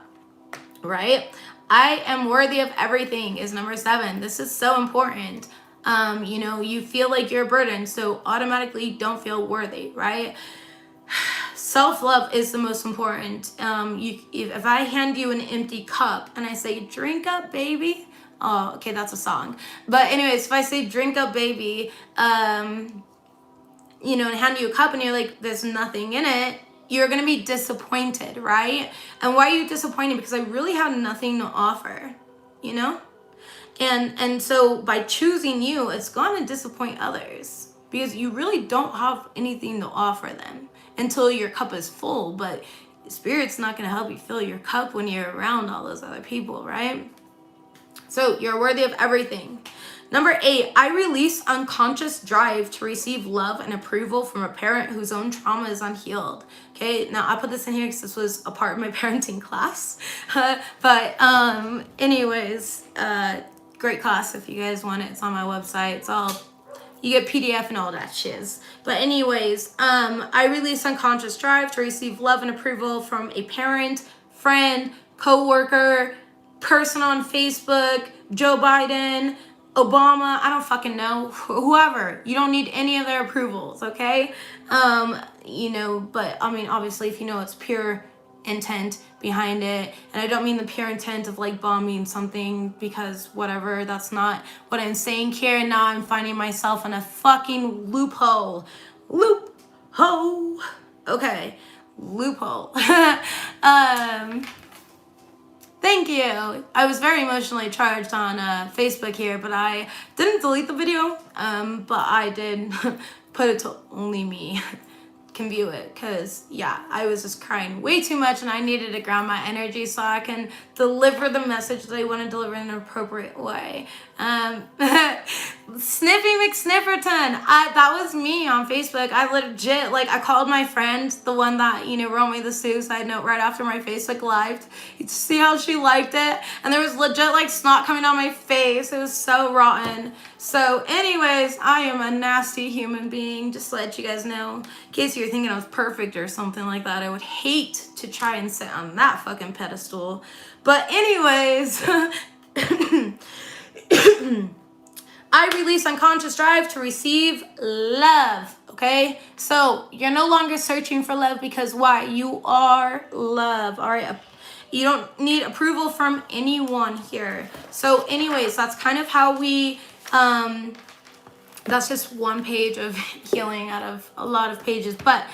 right? I am worthy of everything is number 7. This is so important. You feel like you're a burden, so automatically don't feel worthy, right? Self-love is the most important. If I hand you an empty cup and I say, drink up, baby. Oh, okay, that's a song. But anyways, if I say drink up, baby, and hand you a cup and you're like, there's nothing in it, you're going to be disappointed, right? And why are you disappointed? Because I really had nothing to offer, And so by choosing you, it's going to disappoint others because you really don't have anything to offer them until your cup is full. But Spirit's not going to help you fill your cup when you're around all those other people, right? So you're worthy of everything. Number 8, I release unconscious drive to receive love and approval from a parent whose own trauma is unhealed. Okay, now I put this in here because this was a part of my parenting class. But anyways, great class if you guys want it. It's on my website. It's all, you get PDF and all that shiz. But anyways, I release unconscious drive to receive love and approval from a parent, friend, coworker, person on Facebook, Joe Biden, Obama, I don't fucking know, whoever. You don't need any of their approvals, okay? But I mean, obviously, if it's pure intent behind it, and I don't mean the pure intent of like bombing something because whatever, that's not what I'm saying here. And now I'm finding myself in a fucking loophole. Okay, loophole. Thank you. I was very emotionally charged on Facebook here, but I didn't delete the video, but I did put it to only me can view it because, yeah, I was just crying way too much and I needed to ground my energy so I can deliver the message that I want to deliver in an appropriate way. Sniffy McSnifferton, that was me on Facebook. I legit, I called my friend, the one that, wrote me the suicide note right after my Facebook live. You see how she liked it? And there was legit, snot coming on my face. It was so rotten. So anyways, I am a nasty human being, just to let you guys know. In case you're thinking I was perfect or something like that, I would hate to try and sit on that fucking pedestal. But anyways, I release unconscious drive to receive love, okay? So you're no longer searching for love because why? You are love, all right? You don't need approval from anyone here. So anyways, that's kind of how we, that's just one page of healing out of a lot of pages. But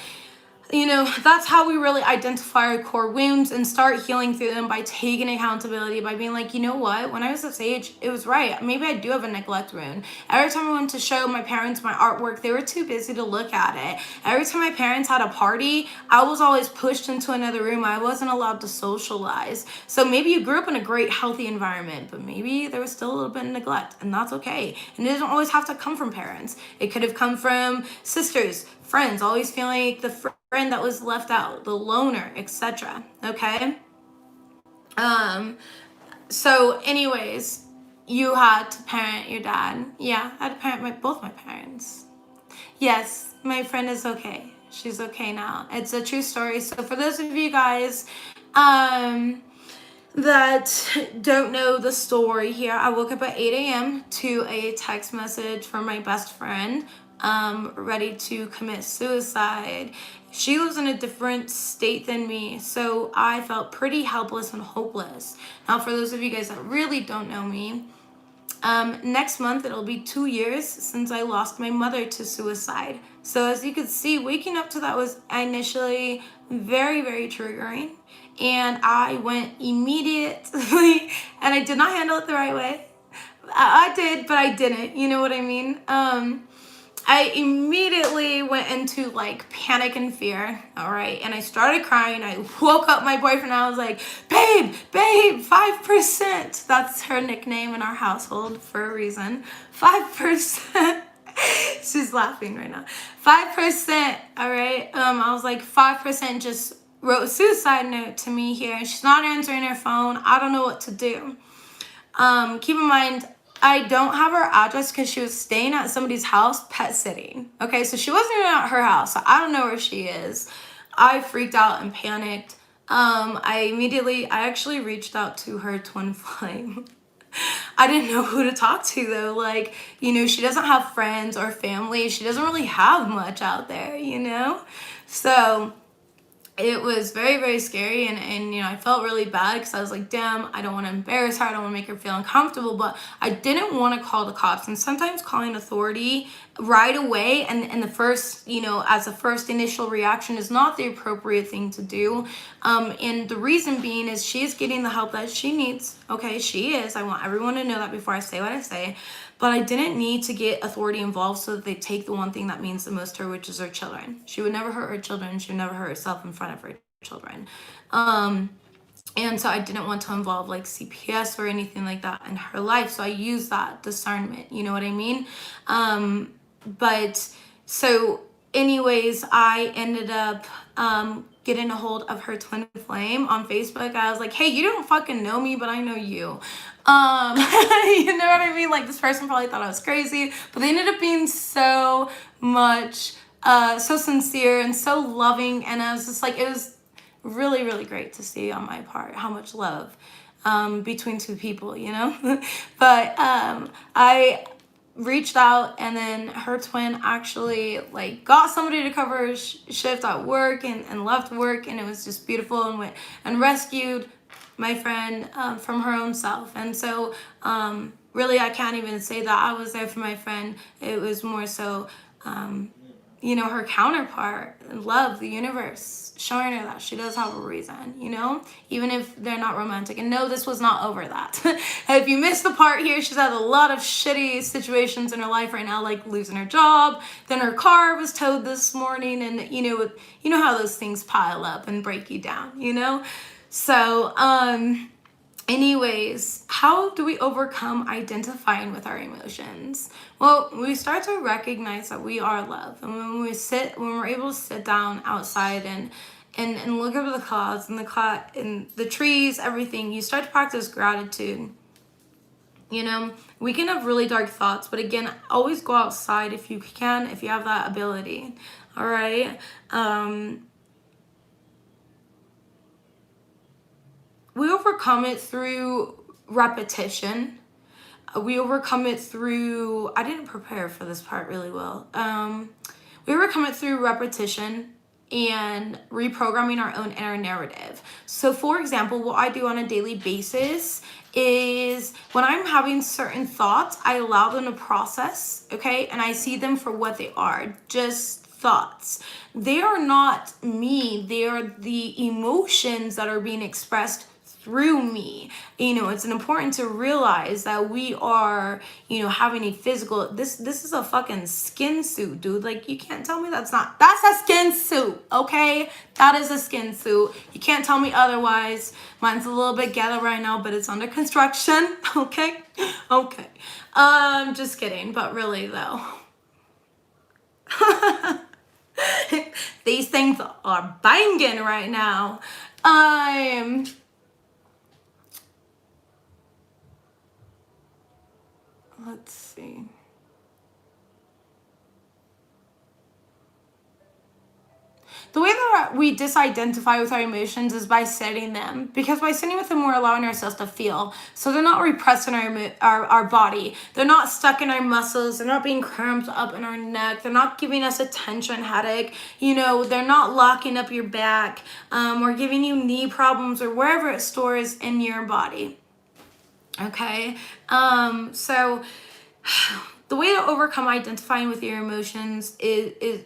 that's how we really identify our core wounds and start healing through them, by taking accountability, by being like, you know what, when I was this age, it was right. Maybe I do have a neglect wound. Every time I went to show my parents my artwork, they were too busy to look at it. Every time my parents had a party, I was always pushed into another room. I wasn't allowed to socialize. So maybe you grew up in a great, healthy environment, but maybe there was still a little bit of neglect, and that's okay. And it doesn't always have to come from parents. It could have come from sisters, friends, always feeling like the friend that was left out, the loner, etc. Okay? So anyways, you had to parent your dad. Yeah, I had to parent both my parents. Yes, my friend is okay. She's okay now. It's a true story. So for those of you guys that don't know the story here, I woke up at 8 a.m. to a text message from my best friend, ready to commit suicide. She was in a different state than me, so I felt pretty helpless and hopeless. Now, for those of you guys that really don't know me, next month it'll be 2 years since I lost my mother to suicide. So as you could see, waking up to that was initially very, very triggering, and I went immediately, and I did not handle it the right way. I did, but I didn't. You know what I mean? I immediately went into like panic and fear, all right? And I started crying. I woke up my boyfriend and I was like, babe, 5%. That's her nickname in our household for a reason. 5%. She's laughing right now. 5%, all right? I was like, 5% just wrote a suicide note to me here. She's not answering her phone. I don't know what to do. Keep in mind, I don't have her address because she was staying at somebody's house, pet sitting. Okay, so she wasn't even at her house, so I don't know where she is. I freaked out and panicked. I actually reached out to her twin flame. I didn't know who to talk to though. Like, she doesn't have friends or family. She doesn't really have much out there, So it was very, very scary, and I felt really bad because I was like, damn, I don't want to embarrass her, I don't want to make her feel uncomfortable, but I didn't want to call the cops. And sometimes calling authority right away and the first, as a first initial reaction is not the appropriate thing to do. And the reason being is she is getting the help that she needs. Okay, she is. I want everyone to know that before I say what I say. But I didn't need to get authority involved so that they take the one thing that means the most to her, which is her children. She would never hurt her children. She would never hurt herself in front of her children. And so I didn't want to involve like CPS or anything like that in her life. So I used that discernment, you know what I mean? But so anyways, I ended up getting a hold of her twin flame on Facebook. I was like, hey, you don't fucking know me, but I know you. You know what I mean? Like, this person probably thought I was crazy, but they ended up being so much, so sincere and so loving. And I was just like, it was really, really great to see on my part how much love between two people, But I reached out, and then her twin actually like got somebody to cover her shift at work and left work, and it was just beautiful, and went and rescued my friend from her own self. And so really, I can't even say that I was there for my friend. It was more so her counterpart, love, the universe, showing her that she does have a reason, even if they're not romantic. And no, this was not over that. If you missed the part here, she's had a lot of shitty situations in her life right now, like losing her job. Then her car was towed this morning, and you know how those things pile up and break you down, So, anyways, how do we overcome identifying with our emotions? Well, we start to recognize that we are love. And when we're able to sit down outside and look over the clouds and the trees, everything, you start to practice gratitude. We can have really dark thoughts, but again, always go outside if you can, if you have that ability. All right. We overcome it through repetition. We overcome it through, I didn't prepare for this part really well. We overcome it through repetition and reprogramming our own inner narrative. So for example, what I do on a daily basis is when I'm having certain thoughts, I allow them to process, okay? And I see them for what they are, just thoughts. They are not me. They are the emotions that are being expressed through me. It's important to realize that we are, having a physical, this is a fucking skin suit, dude. Like, you can't tell me that's a skin suit, okay? That is a skin suit. You can't tell me otherwise. Mine's a little bit ghetto right now, but it's under construction, okay? Okay. Just kidding, but really though. These things are banging right now. Let's see. The way that we disidentify with our emotions is by setting them. Because by sitting with them, we're allowing ourselves to feel. So they're not repressed in our body. They're not stuck in our muscles. They're not being cramped up in our neck. They're not giving us a tension headache. They're not locking up your back or giving you knee problems or wherever it stores in your body. Okay? So the way to overcome identifying with your emotions is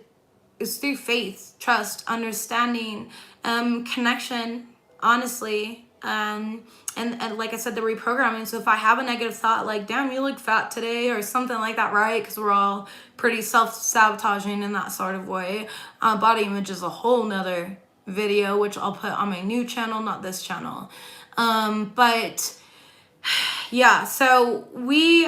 through faith, trust, understanding, connection, honestly, and like I said, the reprogramming. So if I have a negative thought like, damn, you look fat today, or something like that, right? Because we're all pretty self-sabotaging in that sort of way. Body image is a whole nother video, which I'll put on my new channel, not this channel. But yeah, so we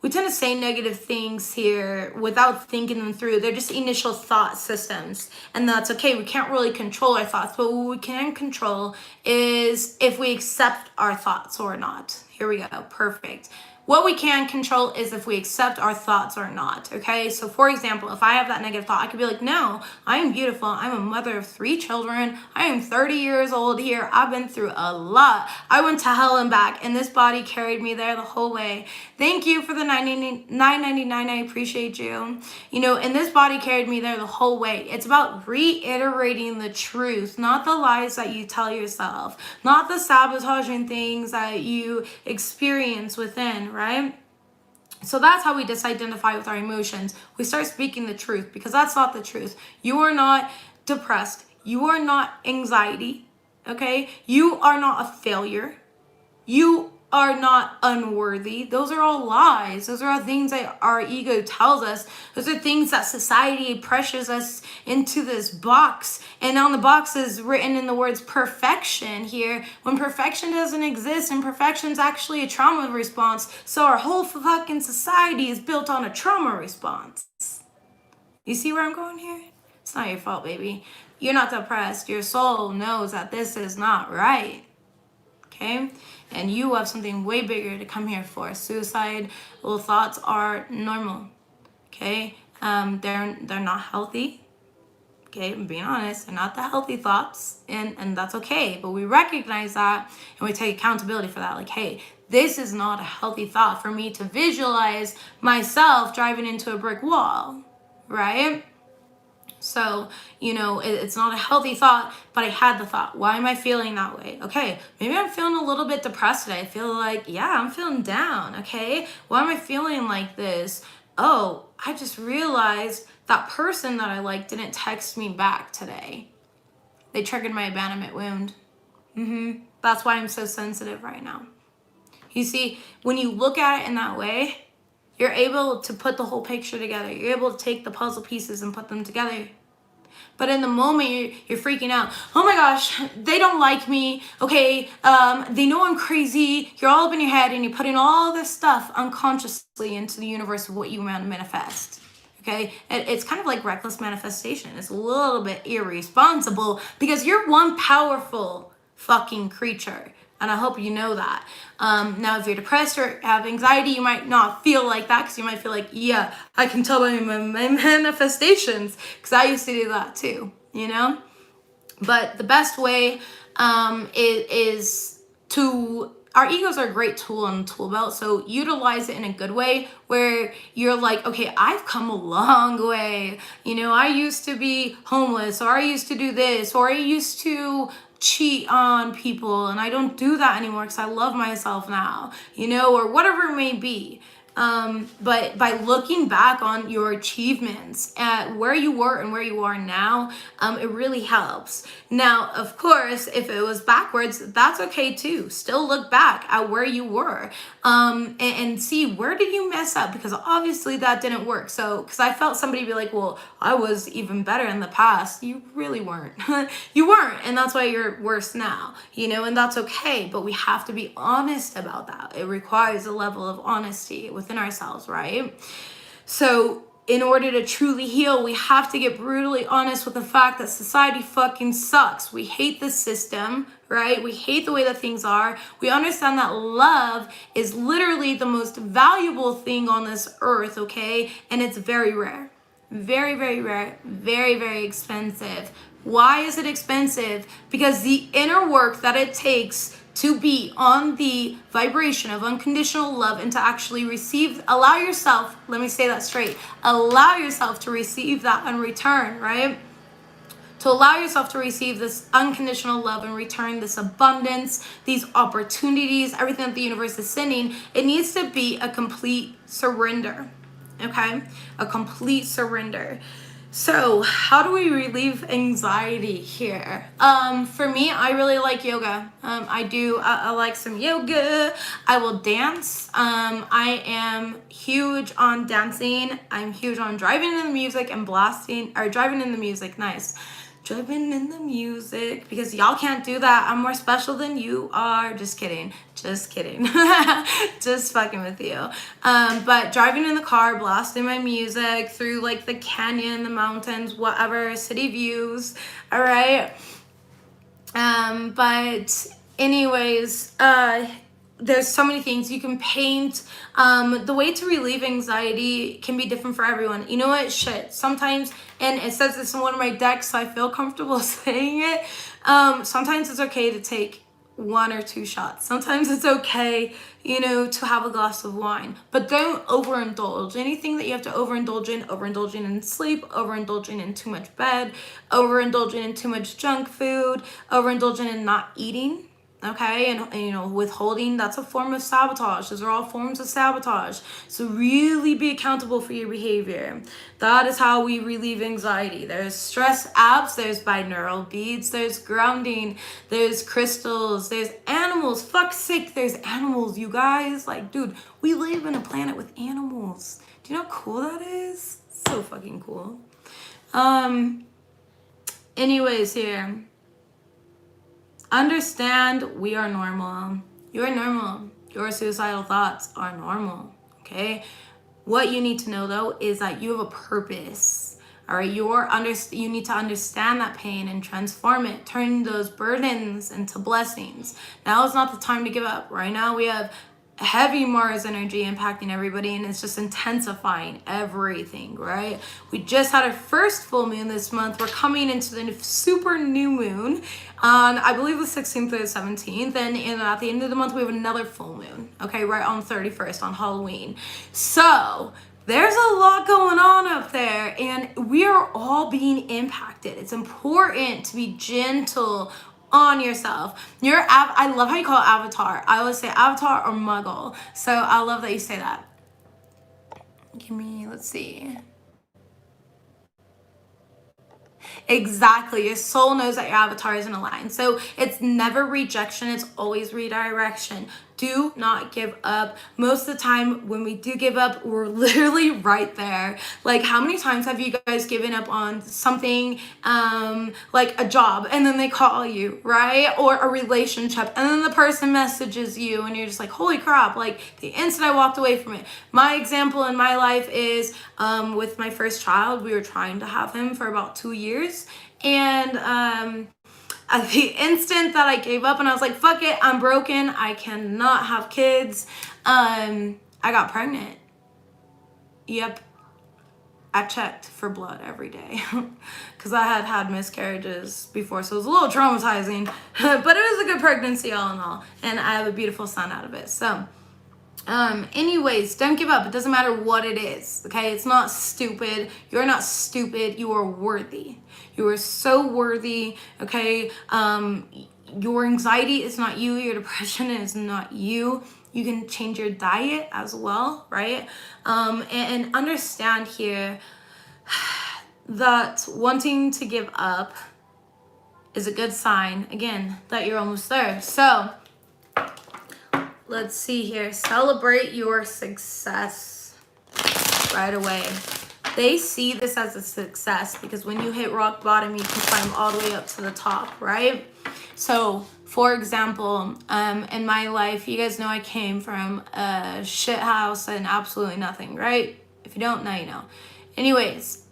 tend to say negative things here without thinking them through. They're just initial thought systems, and that's okay. We can't really control our thoughts, but what we can control is if we accept our thoughts or not. Here we go. Perfect. What we can control is if we accept our thoughts or not, okay? So for example, if I have that negative thought, I could be like, no, I am beautiful. I'm a mother of 3 children. I am 30 years old here. I've been through a lot. I went to hell and back, and this body carried me there the whole way. Thank you for the $9.99. I appreciate you. And this body carried me there the whole way. It's about reiterating the truth, not the lies that you tell yourself, not the sabotaging things that you experience within, right? So that's how we disidentify with our emotions. We start speaking the truth, because that's not the truth. You are not depressed. You are not anxiety, okay? You are not a failure. You are not unworthy. Those are all lies. Those are all things that our ego tells us. Those are things that society pressures us into this box. And on the box is written in the words perfection here, when perfection doesn't exist, and perfection is actually a trauma response. So our whole fucking society is built on a trauma response. You see where I'm going here? It's not your fault, baby. You're not depressed. Your soul knows that this is not right. Okay? And you have something way bigger to come here for. Suicidal thoughts are normal. Okay? They're not healthy. Okay, I'm being honest. They're not the healthy thoughts. And that's okay. But we recognize that, and we take accountability for that. Like, hey, this is not a healthy thought for me to visualize myself driving into a brick wall. Right? So, it's not a healthy thought, but I had the thought. Why am I feeling that way? Okay, maybe I'm feeling a little bit depressed today. I feel like, I'm feeling down, okay? Why am I feeling like this? Oh, I just realized that person that I like didn't text me back today. They triggered my abandonment wound. That's why I'm so sensitive right now. You see, when you look at it in that way, you're able to put the whole picture together. You're able to take the puzzle pieces and put them together. But in the moment, you're freaking out. Oh my gosh, they don't like me. Okay, they know I'm crazy. You're all up in your head, and you're putting all this stuff unconsciously into the universe of what you want to manifest. Okay, it's kind of like reckless manifestation. It's a little bit irresponsible, because you're one powerful fucking creature. And I hope you know that. Now, if you're depressed or have anxiety, you might not feel like that, because you might feel like, yeah, I can tell by my manifestations, because I used to do that too, But the best way is to... Our egos are a great tool on the tool belt, so utilize it in a good way where you're like, okay, I've come a long way. I used to be homeless, or I used to do this, or I used to cheat on people, and I don't do that anymore because I love myself now, you know, or whatever it may be. But by looking back on your achievements at where you were and where you are now, it really helps. Now, of course, if it was backwards, that's okay too. Still look back at where you were, and see where did you mess up, because obviously that didn't work. So, because I felt somebody be like, well, I was even better in the past. You really weren't. You weren't, and that's why you're worse now, you know, and that's okay. But we have to be honest about that. It requires a level of honesty within ourselves, right? So in order to truly heal, we have to get brutally honest with the fact that society fucking sucks. We hate the system, right? We hate the way that things are. We understand that love is literally the most valuable thing on this earth, okay? And it's very rare. Very, very rare. Very, very expensive. Why is it expensive? Because the inner work that it takes to be on the vibration of unconditional love and to actually receive, allow yourself, let me say that straight, allow yourself to receive that in return, right? To allow yourself to receive this unconditional love and return, this abundance, these opportunities, everything that the universe is sending, it needs to be a complete surrender, okay? A complete surrender. So how do we relieve anxiety here? For me, I really like yoga. I like some yoga. I will dance. I am huge on dancing. I'm huge on driving in the music and driving in the music. Nice. Driving in the music, because y'all can't do that. I'm more special than you are. Just kidding. Just fucking with you. But driving in the car, blasting my music through like the canyon, the mountains, whatever, city views. All right. But anyways, there's so many things you can paint. The way to relieve anxiety can be different for everyone. You know what? Shit. Sometimes, and it says this in one of my decks, so I feel comfortable saying it. Sometimes it's okay to take 1 or 2 shots. Sometimes it's okay, you know, to have a glass of wine, but don't overindulge. Anything that you have to overindulging in sleep, overindulging in too much bed, overindulging in too much junk food, overindulging in not eating. Okay, and you know, withholding, that's a form of sabotage. Those are all forms of sabotage. So really be accountable for your behavior. That is how we relieve anxiety. There's stress apps, there's binaural beats, there's grounding, there's crystals, there's animals. Fuck's sake, there's animals, you guys. Like, dude, we live in a planet with animals. Do you know how cool that is? So fucking cool. Anyways, here. Understand we are normal. You're normal. Your suicidal thoughts are normal, okay? What you need to know, though, is that you have a purpose, all right? You need to understand that pain and transform it, turn those burdens into blessings. Now is not the time to give up. Right now, we have heavy Mars energy impacting everybody, and it's just intensifying everything, right? We just had our first full moon this month. We're coming into the super new moon on, I believe, the 16th or the 17th, and at the end of the month we have another full moon, okay, right on 31st on Halloween. So there's a lot going on up there, and we are all being impacted. It's important to be gentle on yourself. I love how you call it avatar. I always say avatar or muggle. So I love that you say that. Let's see. Exactly. Your soul knows that your avatar isn't aligned. So it's never rejection. It's always redirection. Do not give up. Most of the time when we do give up, we're literally right there. Like, how many times have you guys given up on something, like a job, and then they call you, right? Or a relationship, and then the person messages you and you're just like, holy crap, like the instant I walked away from it. My example in my life is with my first child. We were trying to have him for about 2 years, and at the instant that I gave up and I was like, fuck it, I'm broken, I cannot have kids, I got pregnant. Yep. I checked for blood every day because I had had miscarriages before, so it was a little traumatizing, but it was a good pregnancy all in all, and I have a beautiful son out of it. So Anyways, don't give up. It doesn't matter what it is, okay? It's not stupid. You're not stupid. You are worthy. You are so worthy, okay? Your anxiety is not you. Your depression is not you. You can change your diet as well, right? And understand here that wanting to give up is a good sign, again, that you're almost there. So, let's see here. Celebrate your success right away. They see this as a success because when you hit rock bottom, you can climb all the way up to the top, right? So, for example, in my life, you guys know I came from a shit house and absolutely nothing, right? If you don't, now you know. Anyways,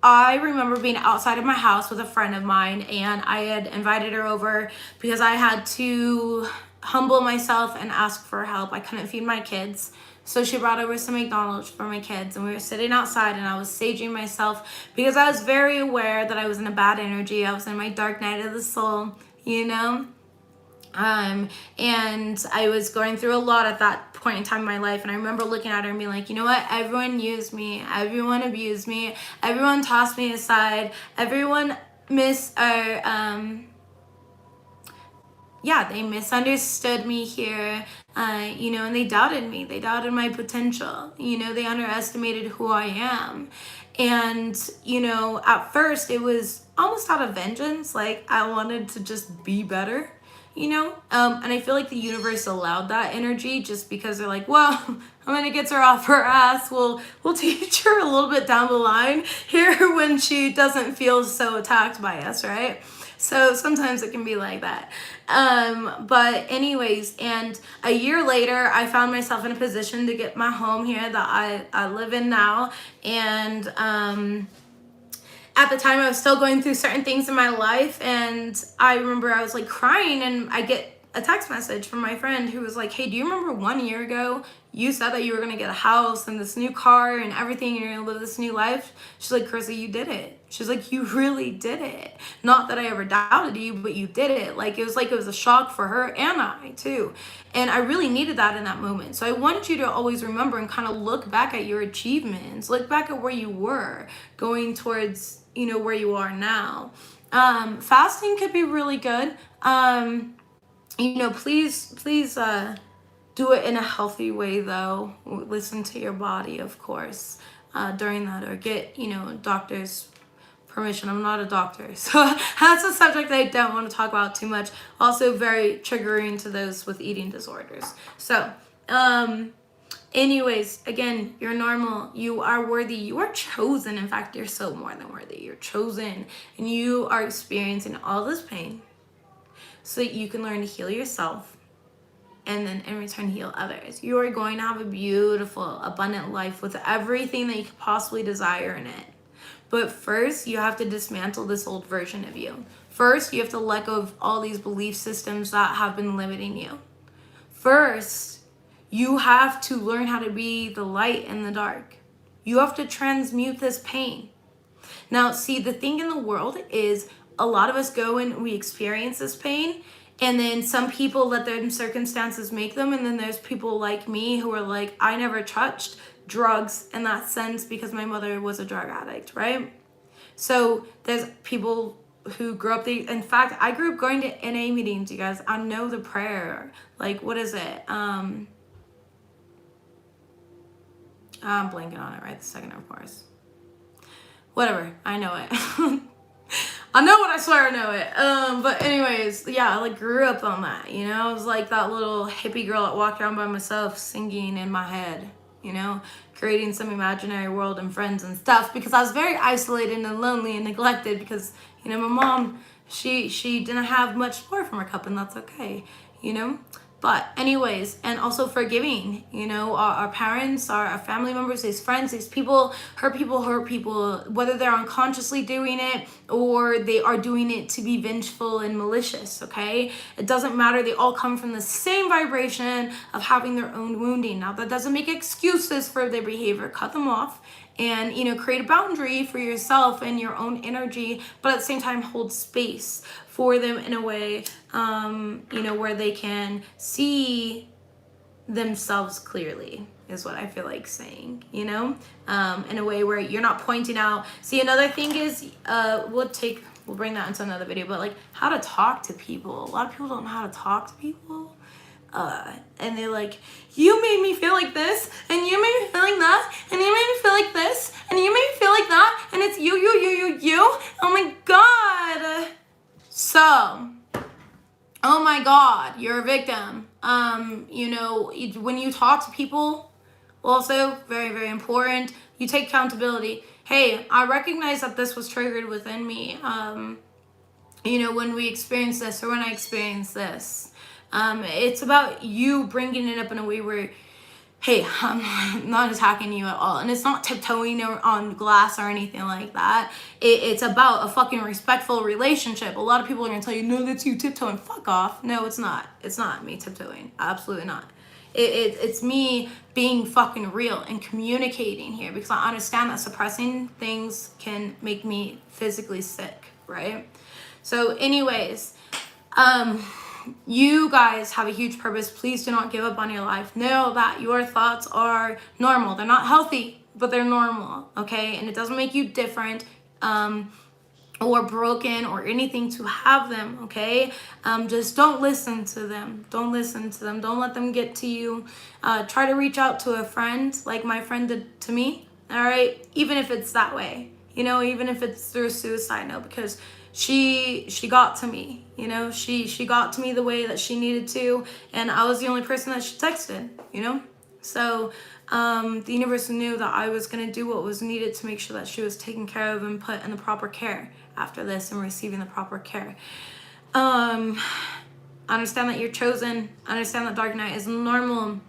I remember being outside of my house with a friend of mine, and I had invited her over because I had to humble myself and ask for help. I couldn't feed my kids. So she brought over some McDonald's for my kids, and we were sitting outside, and I was saging myself because I was very aware that I was in a bad energy. I was in my dark night of the soul, you know? And I was going through a lot at that point in time in my life, and I remember looking at her and being like, you know what, everyone used me, everyone abused me, everyone tossed me aside, everyone they misunderstood me here, and they doubted me, they doubted my potential, they underestimated who I am. And at first it was almost out of vengeance, like I wanted to just be better, and I feel like the universe allowed that energy just because they're like, well, I'm gonna get her off her ass. We'll teach her a little bit down the line here when she doesn't feel so attacked by us, right? So sometimes it can be like that. But anyways, and a year later, I found myself in a position to get my home here that I live in now, and at the time I was still going through certain things in my life, and I remember I was like crying, and I get a text message from my friend who was like, hey, do you remember 1 year ago you said that you were gonna get a house and this new car and everything, and you're gonna live this new life? She's like, Chrissy, you did it. She's like, you really did it. Not that I ever doubted you, but you did it. Like it was a shock for her and I too. And I really needed that in that moment. So I wanted you to always remember and kind of look back at your achievements, look back at where you were going towards, where you are now. Fasting could be really good. Please do it in a healthy way though. Listen to your body, of course, during that, or get, doctor's permission. I'm not a doctor, so that's a subject I don't want to talk about too much. Also very triggering to those with eating disorders. So, anyways, again, you're normal. You are worthy. You are chosen. In fact, you're so more than worthy. You're chosen, and you are experiencing all this pain so that you can learn to heal yourself and then in return heal others. You are going to have a beautiful, abundant life with everything that you could possibly desire in it. But first, you have to dismantle this old version of you. First, you have to let go of all these belief systems that have been limiting you. First, you have to learn how to be the light in the dark. You have to transmute this pain. Now, see, the thing in the world is a lot of us go and we experience this pain, and then some people let their circumstances make them, and then there's people like me who are like, I never touched drugs in that sense because my mother was a drug addict, right? So there's people who grew up, in fact, I grew up going to NA meetings, you guys. I know the prayer. Like, what is it? I'm blanking on it right this second, of course. Whatever, I know it. I know it, I swear I know it. But anyways, yeah, I like grew up on that, I was like that little hippie girl that walked around by myself singing in my head, creating some imaginary world and friends and stuff, because I was very isolated and lonely and neglected because, my mom, she didn't have much more from her cup, and that's okay, But anyways, and also forgiving, our parents, our family members, these friends, these people, hurt people, whether they're unconsciously doing it or they are doing it to be vengeful and malicious, okay? It doesn't matter. They all come from the same vibration of having their own wounding. Now, that doesn't make excuses for their behavior. Cut them off and, you know, create a boundary for yourself and your own energy, but at the same time hold space for them in a way, you know, where they can see themselves clearly, is what I feel like saying, you know, in a way where you're not pointing out. See, another thing is, we'll bring that into another video, but like how to talk to people. A lot of people don't know how to talk to people. And they're like, you made me feel like this, and you made me feel like that, and you made me feel like this, and you made me feel like that, and it's you. Oh my God. So, oh my God, you're a victim. You know, when you talk to people, also very, very important, you take accountability. Hey, I recognize that this was triggered within me. You know, when we experience this, or when I experience this. It's about you bringing it up in a way where, hey, I'm not attacking you at all. And it's not tiptoeing on glass or anything like that. It's about a fucking respectful relationship. A lot of people are going to tell you, no, that's you tiptoeing. Fuck off. No, it's not. It's not me tiptoeing. Absolutely not. It's me being fucking real and communicating here, because I understand that suppressing things can make me physically sick, right? So anyways, you guys have a huge purpose. Please do not give up on your life. Know that your thoughts are normal. They're not healthy, but they're normal, okay? And it doesn't make you different or broken or anything to have them, okay? Just don't listen to them. Don't listen to them. Don't let them get to you. Try to reach out to a friend like my friend did to me, all right? Even if it's that way, you know, even if it's through a suicide note, because she got to me, you know, she got to me the way that she needed to, and I was the only person that she texted, you know. So the universe knew that I was going to do what was needed to make sure that she was taken care of and put in the proper care after this, and receiving the proper care. Understand that you're chosen. Understand that dark night is normal.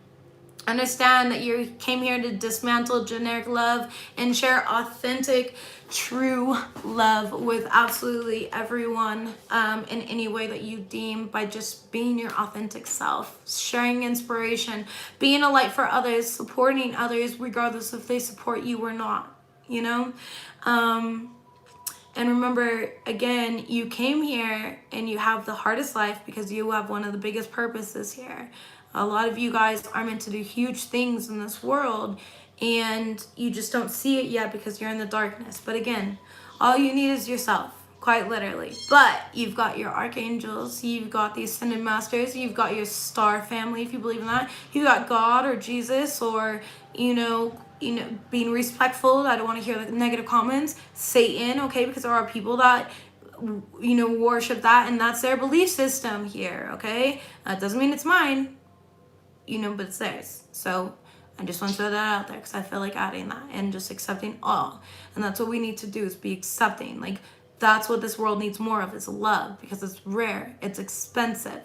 Understand that you came here to dismantle generic love and share authentic, true love with absolutely everyone, in any way that you deem, by just being your authentic self, sharing inspiration, being a light for others, supporting others regardless if they support you or not, you know. And remember, again, you came here and you have the hardest life because you have one of the biggest purposes here. A lot of you guys are meant to do huge things in this world, and you just don't see it yet because you're in the darkness. But again, all you need is yourself, quite literally. But you've got your archangels, you've got the ascended masters, you've got your star family, if you believe in that. You've got God or Jesus, or, you know, being respectful. I don't want to hear the negative comments. Satan, okay, because there are people that, you know, worship that, and that's their belief system here, okay? That doesn't mean it's mine, you know, but it's theirs. So I just want to throw that out there because I feel like adding that and just accepting all. And that's what we need to do, is be accepting. Like, that's what this world needs more of, is love, because it's rare, it's expensive,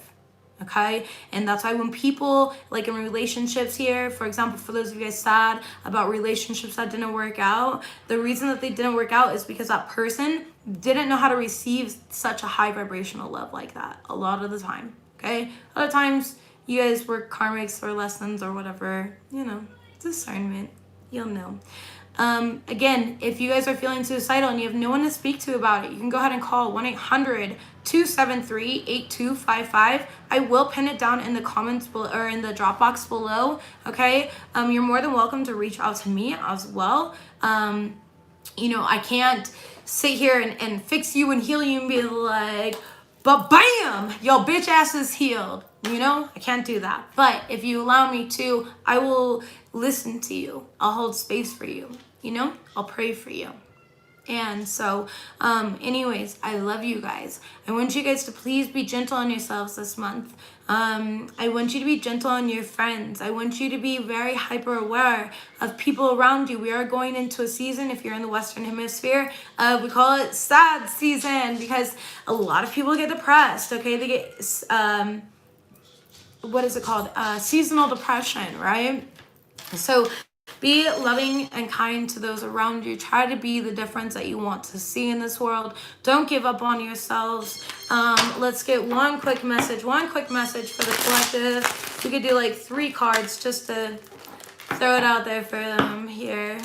okay? And that's why when people, like in relationships here, for example, for those of you guys sad about relationships that didn't work out, the reason that they didn't work out is because that person didn't know how to receive such a high vibrational love like that a lot of the time, okay? A lot of times, you guys were karmics or lessons or whatever, you know, discernment, you'll know. Again, if you guys are feeling suicidal and you have no one to speak to about it, you can go ahead and call 1-800-273-8255. I will pin it down in the comments below, or in the Dropbox below, okay? You're more than welcome to reach out to me as well. You know, I can't sit here and fix you and heal you and be like, but bam, your bitch ass is healed. You know, I can't do that. But if you allow me to, I will listen to you. I'll hold space for you. You know, I'll pray for you. And so, anyways, I love you guys. I want you guys to please be gentle on yourselves this month. I want you to be gentle on your friends. I want you to be very hyper aware of people around you. We are going into a season, if you're in the Western Hemisphere, we call it sad season, because a lot of people get depressed, okay? They get, what is it called? Seasonal depression, right? So be loving and kind to those around you. Try to be the difference that you want to see in this world. Don't give up on yourselves. Let's get one quick message for the collective. We could do like 3 cards just to throw it out there for them here.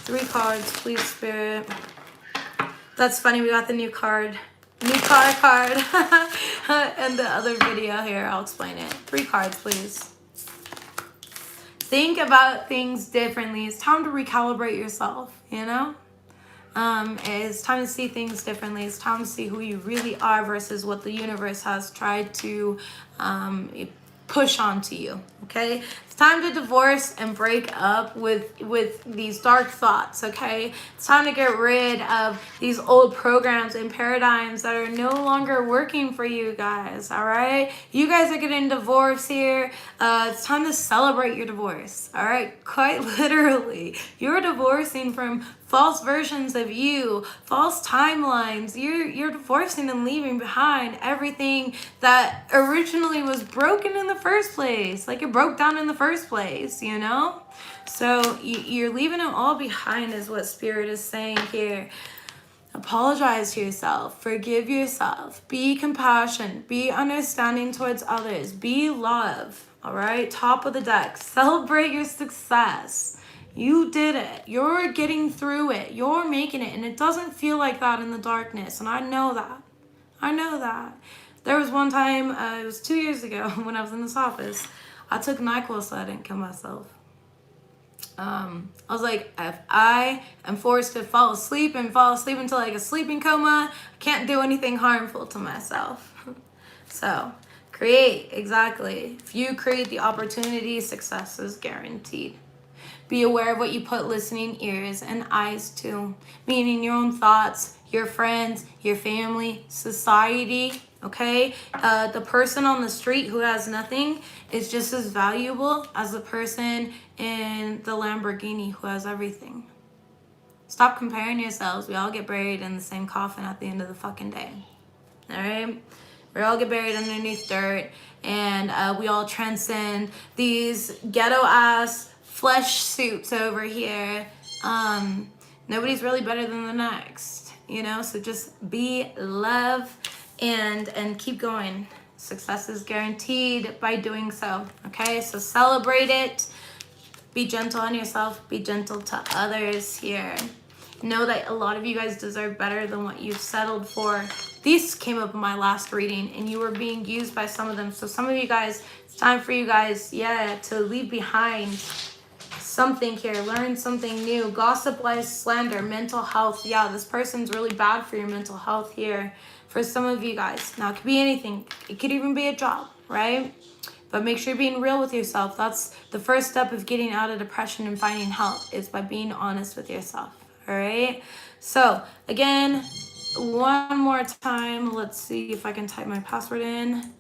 3 cards, please, Spirit. That's funny, we got the new card. New card. And the other video here, I'll explain it. 3 cards, please. Think about things differently. It's time to recalibrate yourself, you know? It's time to see things differently. It's time to see who you really are versus what the universe has tried to push onto you. Okay, it's time to divorce and break up with these dark thoughts. Okay, it's time to get rid of these old programs and paradigms that are no longer working for you guys. All right, you guys are getting divorced here. It's time to celebrate your divorce. All right, quite literally, you're divorcing from false versions of you, false timelines. You're divorcing and leaving behind everything that originally was broken in the first place. Like, it broke down in the first place, you know? So you're leaving it all behind is what Spirit is saying here. Apologize to yourself. Forgive yourself. Be compassionate. Be understanding towards others. Be love. All right? Top of the deck. Celebrate your success. You did it. You're getting through it. You're making it. And it doesn't feel like that in the darkness. And I know that. I know that. There was one time, it was 2 years ago when I was in this office. I took NyQuil so I didn't kill myself. I was like, if I am forced to fall asleep into like a sleeping coma, I can't do anything harmful to myself. So, create, exactly. If you create the opportunity, success is guaranteed. Be aware of what you put listening ears and eyes to, meaning your own thoughts, your friends, your family, society, okay? The person on the street who has nothing is just as valuable as the person in the Lamborghini who has everything. Stop comparing yourselves. We all get buried in the same coffin at the end of the fucking day, all right? We all get buried underneath dirt, and we all transcend these ghetto-ass flesh suits over here. Nobody's really better than the next, you know? So just be love and keep going. Success is guaranteed by doing so, okay? So celebrate it. Be gentle on yourself. Be gentle to others here. Know that a lot of you guys deserve better than what you've settled for. These came up in my last reading, and you were being used by some of them. So some of you guys, it's time for you guys, yeah, to leave behind something here. Learn something new. Gossip, lies, slander, mental health. Yeah, this person's really bad for your mental health here. For some of you guys. Now, it could be anything. It could even be a job, right? But make sure you're being real with yourself. That's the first step of getting out of depression and finding help, is by being honest with yourself. All right, so again, one more time, let's see if I can type my password in.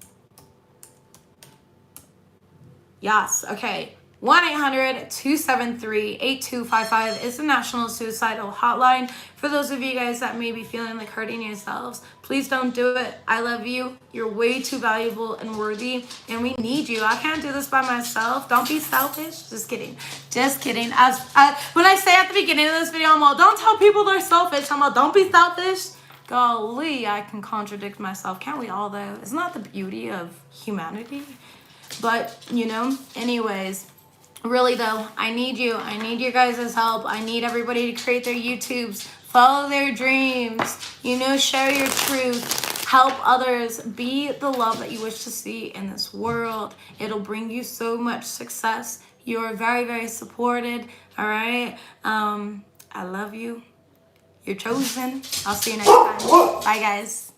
Yes, okay. 1-800-273-8255 is the National Suicidal Hotline. For those of you guys that may be feeling like hurting yourselves, please don't do it. I love you. You're way too valuable and worthy, and we need you. I can't do this by myself. Don't be selfish. Just kidding. Just kidding. When I say at the beginning of this video, I'm all, don't tell people they're selfish. I'm all, don't be selfish. Golly, I can contradict myself. Can't we all, though? Isn't that the beauty of humanity? But, you know, anyways. Really though, I need you. I need your guys' help. I need everybody to create their YouTubes, follow their dreams, you know, share your truth, help others, be the love that you wish to see in this world. It'll bring you so much success. You're very, very supported. All right. I love you. You're chosen. I'll see you next time. Bye, guys.